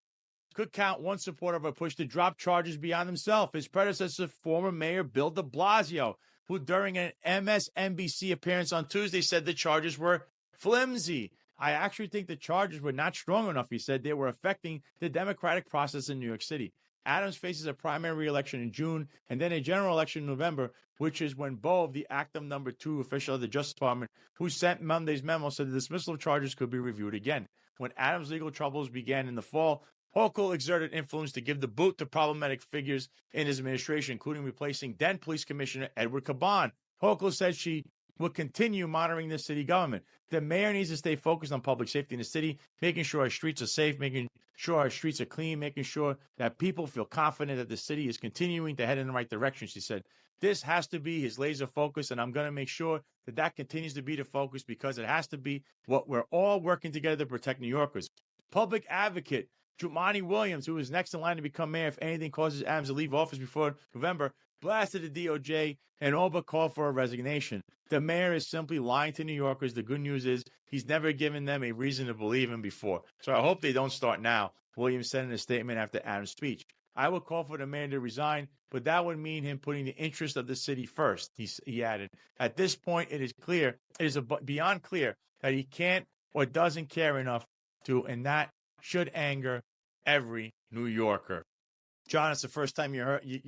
could count one supporter of a push to drop charges beyond himself. His predecessor, former Mayor Bill de Blasio, who during an MSNBC appearance on Tuesday said the charges were flimsy. I actually think the charges were not strong enough, he said. They were affecting the democratic process in New York City. Adams faces a primary re-election in June and then a general election in November, which is when Bove, the acting number 2 official of the Justice Department, who sent Monday's memo, said the dismissal of charges could be reviewed again. When Adams' legal troubles began in the fall, Hochul exerted influence to give the boot to problematic figures in his administration, including replacing then Police Commissioner Edward Caban. Hochul said she will continue monitoring the city government. The mayor needs to stay focused on public safety in the city, making sure our streets are safe, making sure our streets are clean, making sure that people feel confident that the city is continuing to head in the right direction, she said. This has to be his laser focus, and I'm going to make sure that that continues to be the focus because it has to be what we're all working together to protect New Yorkers. Public advocate Jumaane Williams, who is next in line to become mayor if anything causes Adams to leave office before November, blasted the DOJ and all but called for a resignation. The mayor is simply lying to New Yorkers. The good news is he's never given them a reason to believe him before. So I hope they don't start now, Williams said in a statement after Adams' speech. I would call for the mayor to resign, but that would mean him putting the interest of the city first, he added. At this point, it is beyond clear that he can't or doesn't care enough to, and that should anger every New Yorker. John, it's the first time you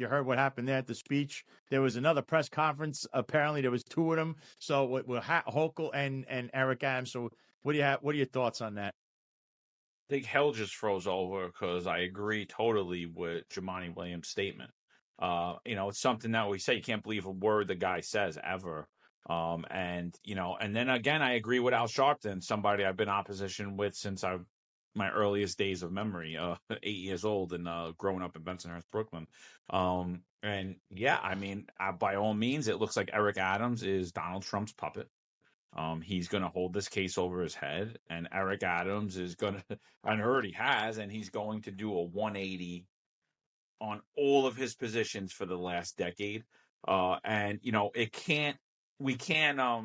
heard what happened there at the speech. There was another press conference. Apparently, there was two of them. So with Hochul and Eric Adams. So what do you have? What are your thoughts on that? I think hell just froze over because I agree totally with Jumaane Williams' statement. It's something that we say you can't believe a word the guy says ever. And then again, I agree with Al Sharpton, somebody I've been opposition with since my earliest days of memory, 8 years old and growing up in Bensonhurst, Brooklyn. And yeah, I mean, by all means, it looks like Eric Adams is Donald Trump's puppet. He's going to hold this case over his head, and Eric Adams is going to, and already has, and he's going to do a 180 on all of his positions for the last decade. We can't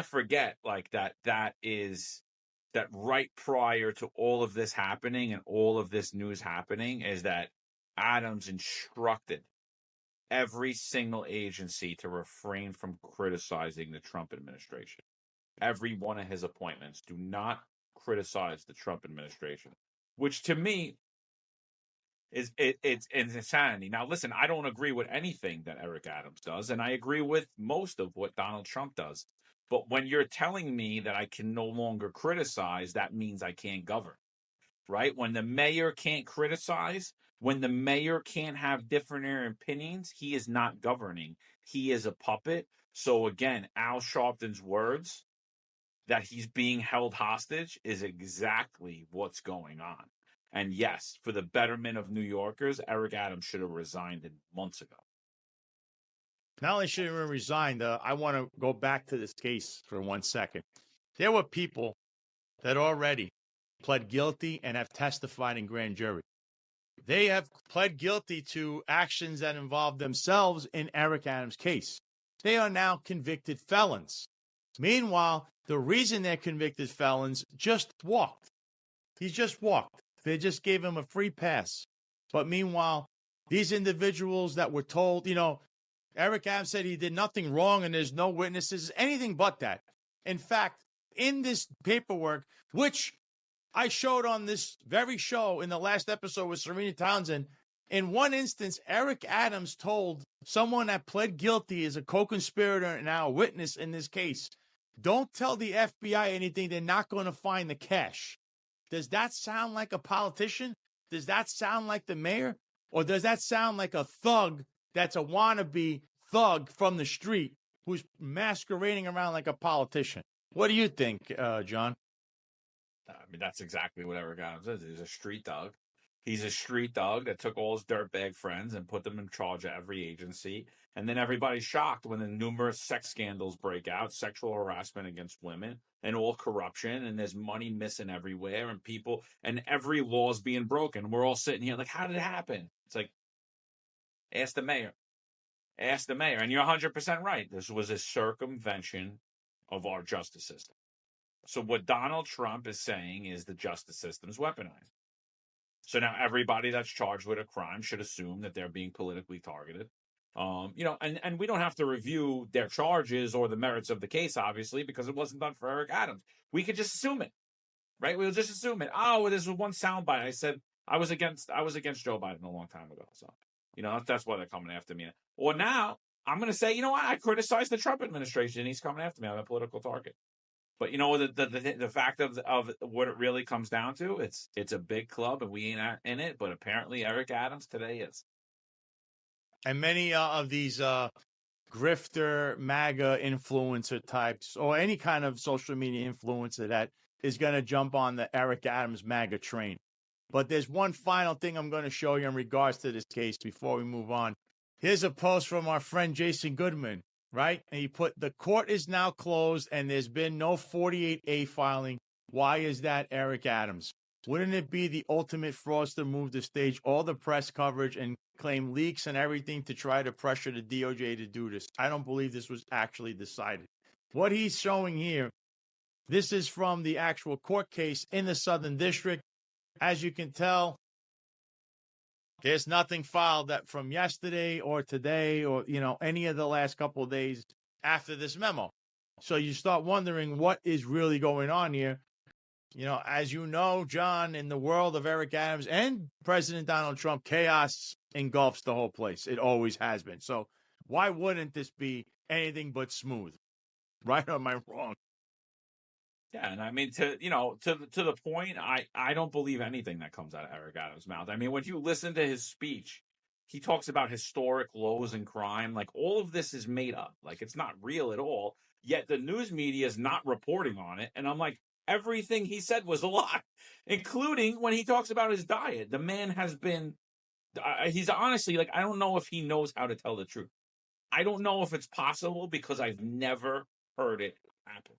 forget like that is that right prior to all of this happening and all of this news happening is that Adams instructed every single agency to refrain from criticizing the Trump administration. Every one of his appointments, do not criticize the Trump administration, which to me it's insanity. Now, listen, I don't agree with anything that Eric Adams does, and I agree with most of what Donald Trump does. But when you're telling me that I can no longer criticize, that means I can't govern, right? When the mayor can't criticize, when the mayor can't have different opinions, he is not governing. He is a puppet. So again, Al Sharpton's words that he's being held hostage is exactly what's going on. And yes, for the betterment of New Yorkers, Eric Adams should have resigned months ago. Not only should he have resigned, I want to go back to this case for 1 second. There were people that already pled guilty and have testified in grand jury. They have pled guilty to actions that involve themselves in Eric Adams' case. They are now convicted felons. Meanwhile, the reason they're convicted felons just walked. He just walked. They just gave him a free pass. But meanwhile, these individuals that were told, Eric Adams said he did nothing wrong and there's no witnesses, anything but that. In fact, in this paperwork, which I showed on this very show in the last episode with Serena Townsend, in one instance, Eric Adams told someone that pled guilty as a co-conspirator and now a witness in this case, don't tell the FBI anything, they're not going to find the cash. Does that sound like a politician? Does that sound like the mayor? Or does that sound like a thug that's a wannabe thug from the street who's masquerading around like a politician? What do you think, John? I mean, that's exactly what Eric Adams is. He's a street thug. He's a street thug that took all his dirtbag friends and put them in charge of every agency. And then everybody's shocked when the numerous sex scandals break out, sexual harassment against women, and all corruption, and there's money missing everywhere, and people, and every law is being broken. We're all sitting here like, how did it happen? It's like, ask the mayor. Ask the mayor. And you're 100% right. This was a circumvention of our justice system. So what Donald Trump is saying is the justice system is weaponized. So now everybody that's charged with a crime should assume that they're being politically targeted. And we don't have to review their charges or the merits of the case, obviously, because it wasn't done for Eric Adams. We could just assume it, right? We'll just assume it. Oh, this was one soundbite. I said I was against Joe Biden a long time ago. So, that's why they're coming after me. Or now I'm going to say, I criticized the Trump administration and he's coming after me. I'm a political target. But the fact of what it really comes down to, it's a big club and we ain't in it. But apparently Eric Adams today is. And many of these grifter, MAGA influencer types, or any kind of social media influencer that is going to jump on the Eric Adams MAGA train. But there's one final thing I'm going to show you in regards to this case before we move on. Here's a post from our friend Jason Goodman, right? And he put, the court is now closed and there's been no 48A filing. Why is that, Eric Adams? Wouldn't it be the ultimate fraudster move to stage all the press coverage and claim leaks and everything to try to pressure the DOJ to do this? I don't believe this was actually decided. What he's showing here, this is from the actual court case in the Southern District. As you can tell, there's nothing filed that from yesterday or today or, any of the last couple of days after this memo. So you start wondering what is really going on here. As you know, John, in the world of Eric Adams and President Donald Trump, chaos engulfs the whole place. It always has been. So why wouldn't this be anything but smooth? Right or am I wrong? Yeah, and I mean, to the point, I don't believe anything that comes out of Eric Adams' mouth. I mean, when you listen to his speech, he talks about historic lows in crime. Like, all of this is made up. Like, it's not real at all. Yet the news media is not reporting on it. And I'm like, everything he said was a lie, including when he talks about his diet. The man has been, he's honestly, like, I don't know if he knows how to tell the truth. I don't know if it's possible because I've never heard it happen.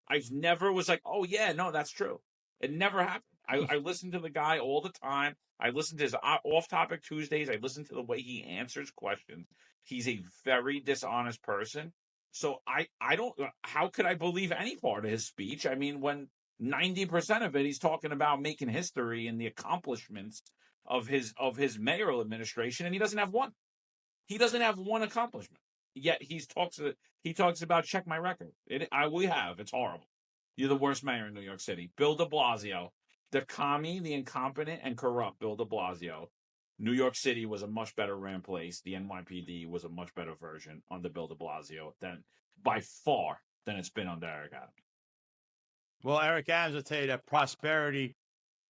I've never was like, oh, yeah, no, that's true. It never happened. I listen to the guy all the time. I listen to his off-topic Tuesdays. I listen to the way he answers questions. He's a very dishonest person. So I don't, how could I believe any part of his speech? I mean, when 90% of it, he's talking about making history and the accomplishments of his mayoral administration, and he doesn't have one. He doesn't have one accomplishment. Yet he talks about check my record. We have. It's horrible. You're the worst mayor in New York City. Bill de Blasio, the commie, the incompetent, and corrupt Bill de Blasio. New York City was a much better ran place. The NYPD was a much better version under Bill de Blasio by far than it's been under Eric Adams. Well, Eric Adams will tell you that prosperity,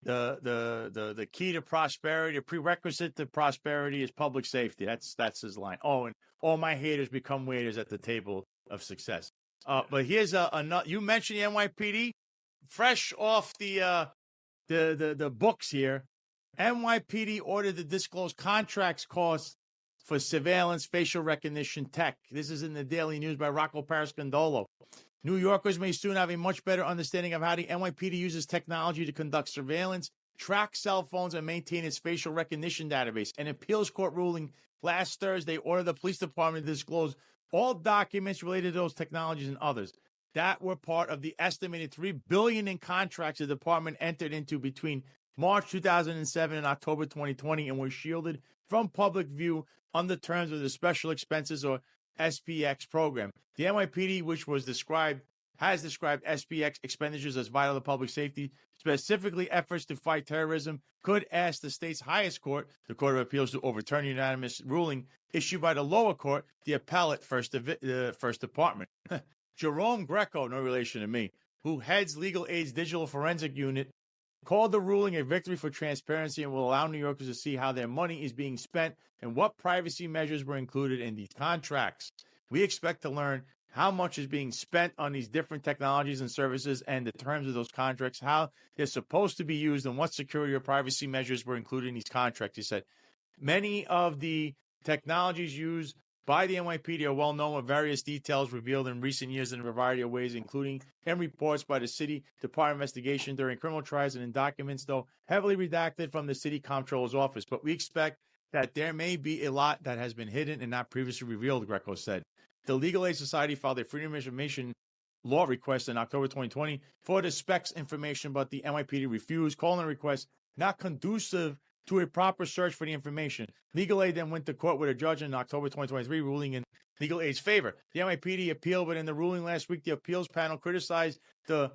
the key to prosperity, a prerequisite to prosperity is public safety. That's his line. Oh, and all my haters become waiters at the table of success. But here's another. You mentioned the NYPD, fresh off the books here. NYPD ordered to disclose contracts costs for surveillance facial recognition tech. This is in the Daily News by Rocco Parascandolo. New Yorkers may soon have a much better understanding of how the NYPD uses technology to conduct surveillance, track cell phones, and maintain its facial recognition database. An appeals court ruling last Thursday ordered the police department to disclose all documents related to those technologies and others that were part of the estimated $3 billion in contracts the department entered into between March 2007 and October 2020 and were shielded from public view under terms of the Special Expenses or SPX program. The NYPD, which has described SPX expenditures as vital to public safety, specifically efforts to fight terrorism, could ask the state's highest court, the Court of Appeals, to overturn a unanimous ruling issued by the lower court, the appellate first department. Jerome Greco, no relation to me, who heads Legal Aid's digital forensic unit, called the ruling a victory for transparency and will allow New Yorkers to see how their money is being spent and what privacy measures were included in these contracts. We expect to learn how much is being spent on these different technologies and services and the terms of those contracts, how they're supposed to be used, and what security or privacy measures were included in these contracts. He said, many of the technologies used by the NYPD are well known, with various details revealed in recent years in a variety of ways, including in reports by the City Department investigation during criminal trials and in documents, though heavily redacted from the City Comptroller's office. But we expect that there may be a lot that has been hidden and not previously revealed, Greco said. The Legal Aid Society filed a Freedom of Information law request in October 2020 for the specs information, but the NYPD refused, calling the request not conducive to a proper search for the information. Legal Aid then went to court with a judge in October 2023, ruling in Legal Aid's favor. The NYPD appealed, but in the ruling last week, the appeals panel criticized the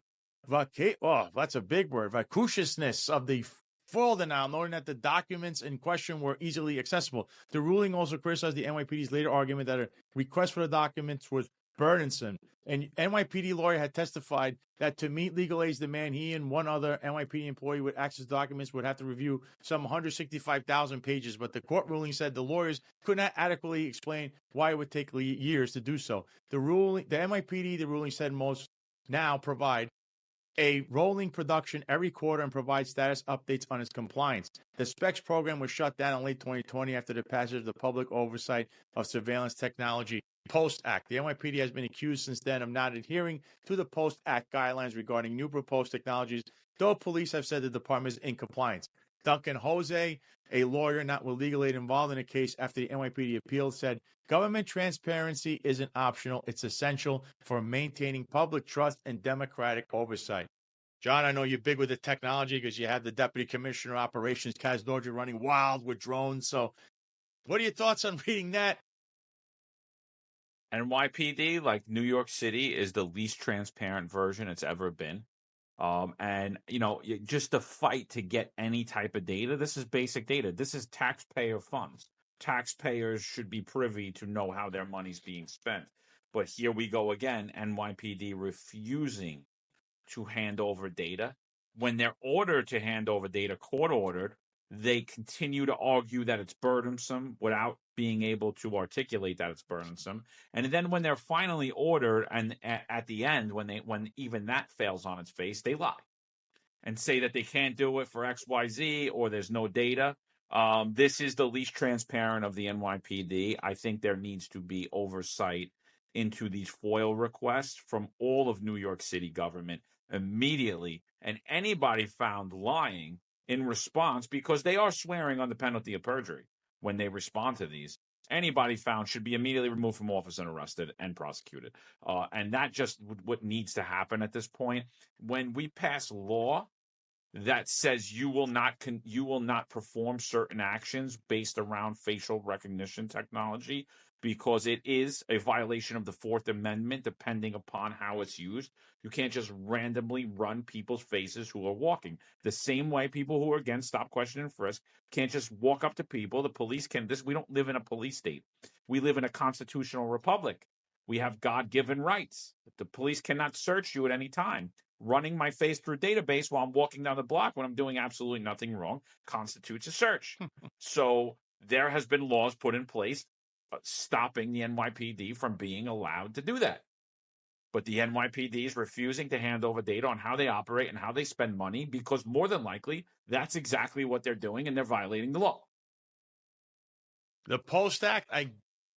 that's a big word, viciousness of the full denial, noting that the documents in question were easily accessible. The ruling also criticized the NYPD's later argument that a request for the documents was burdensome. And NYPD lawyer had testified that to meet legal aid's demand, he and one other NYPD employee with access documents would have to review some 165,000 pages. But the court ruling said the lawyers could not adequately explain why it would take years to do so. The ruling said most now provide a rolling production every quarter and provide status updates on its compliance. The SPECS program was shut down in late 2020 after the passage of the Public Oversight of Surveillance Technology Post Act. The NYPD has been accused since then of not adhering to the Post Act guidelines regarding new proposed technologies, though police have said the department is in compliance. Duncan Jose, a lawyer not with legal aid involved in a case after the NYPD appeal, said government transparency isn't optional. It's essential for maintaining public trust and democratic oversight. John, I know you're big with the technology because you have the Deputy Commissioner of Operations, Kaz Dodger, running wild with drones. So what are your thoughts on reading that? NYPD, like New York City, is the least transparent version it's ever been. And, just the fight to get any type of data, this is basic data. This is taxpayer funds. Taxpayers should be privy to know how their money's being spent. But here we go again, NYPD refusing to hand over data. When they're ordered to hand over data, court ordered, they continue to argue that it's burdensome without being able to articulate that it's burdensome. And then when they're finally ordered, and at the end, when even that fails on its face, they lie and say that they can't do it for XYZ or there's no data. This is the least transparent of the NYPD. I think there needs to be oversight into these FOIL requests from all of New York City government immediately. And anybody found lying in response, because they are swearing on the penalty of perjury when they respond to these, anybody found should be immediately removed from office and arrested and prosecuted. And that just what needs to happen at this point. When we pass law that says you will not perform certain actions based around facial recognition technology because it is a violation of the Fourth Amendment, depending upon how it's used. You can't just randomly run people's faces who are walking. The same way people who are against stop, question, and frisk can't just walk up to people. The police can. We don't live in a police state. We live in a constitutional republic. We have God-given rights. The police cannot search you at any time. Running my face through a database while I'm walking down the block when I'm doing absolutely nothing wrong constitutes a search. So there has been laws put in place stopping the NYPD from being allowed to do that. But the NYPD is refusing to hand over data on how they operate and how they spend money because more than likely that's exactly what they're doing and they're violating the law. The Post Act,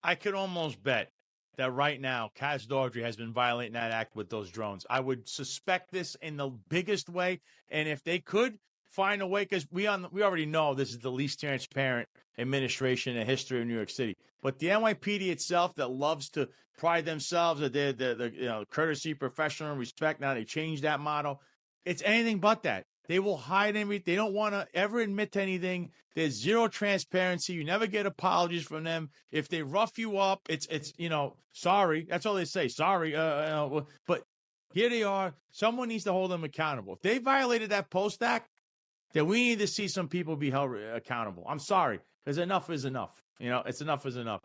I could almost bet that right now Kaz Dodry has been violating that act with those drones. I would suspect this in the biggest way. And if they could find a way, because we already know this is the least transparent administration in the history of New York City. But the NYPD itself that loves to pride themselves that they're the courtesy, professional, and respect. Now they changed that motto. It's anything but that. They will hide everything. They don't want to ever admit to anything. There's zero transparency. You never get apologies from them. If they rough you up, it's sorry. That's all they say. Sorry. But here they are. Someone needs to hold them accountable. If they violated that Post Act, then we need to see some people be held accountable. I'm sorry, because enough is enough. It's enough is enough.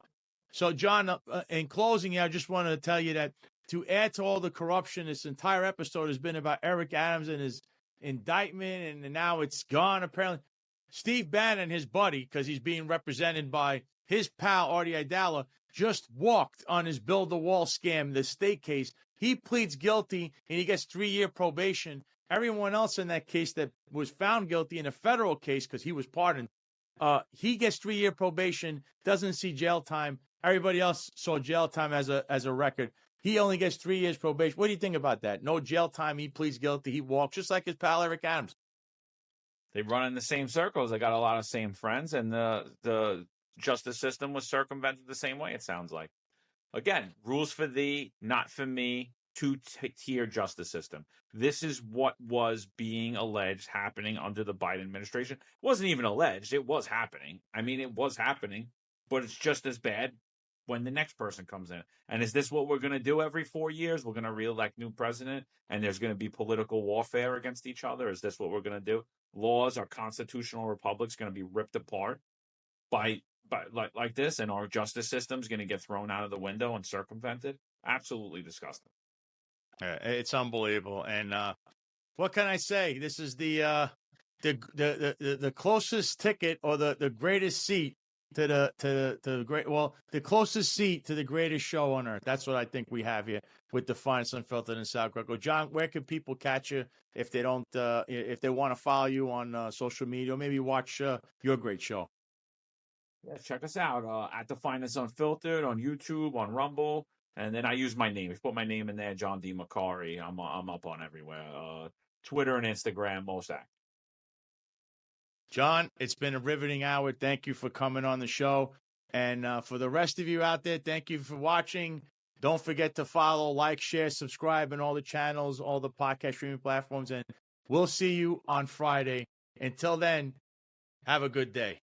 So, John, in closing, I just wanted to tell you that to add to all the corruption, this entire episode has been about Eric Adams and his indictment, and now it's gone, apparently. Steve Bannon, his buddy, because he's being represented by his pal, Artie Idala, just walked on his build-the-wall scam, the state case. He pleads guilty, and he gets 3-year probation. Everyone else in that case that was found guilty in a federal case, because he was pardoned, he gets 3-year probation, doesn't see jail time. Everybody else saw jail time as a record. He only gets 3 years probation. What do you think about that? No jail time. He pleads guilty. He walks just like his pal Eric Adams. They run in the same circles. They got a lot of same friends, and the justice system was circumvented the same way, it sounds like. Again, rules for thee, not for me, two-tier justice system. This is what was being alleged happening under the Biden administration. It wasn't even alleged. It was happening. I mean, it was happening, but it's just as bad when the next person comes in. And is this what we're going to do every 4 years? We're going to reelect new president, and there's going to be political warfare against each other? Is this what we're going to do? Laws, our constitutional republic's going to be ripped apart by like this, and our justice system's going to get thrown out of the window and circumvented? Absolutely disgusting. It's unbelievable. And what can I say? This is the closest ticket or the greatest seat to the closest seat to the greatest show on earth. That's what I think we have here with the finest Unfiltered and Sal Greco. John, where can people catch you if they don't if they want to follow you on social media or maybe watch your great show? Yeah, check us out at the finest Unfiltered on YouTube, on Rumble, and then I use my name. If you put my name in there, John D. Macari. I'm up on everywhere. Twitter and Instagram, most active. John, it's been a riveting hour. Thank you for coming on the show. And for the rest of you out there, thank you for watching. Don't forget to follow, like, share, subscribe on all the channels, all the podcast streaming platforms. And we'll see you on Friday. Until then, have a good day.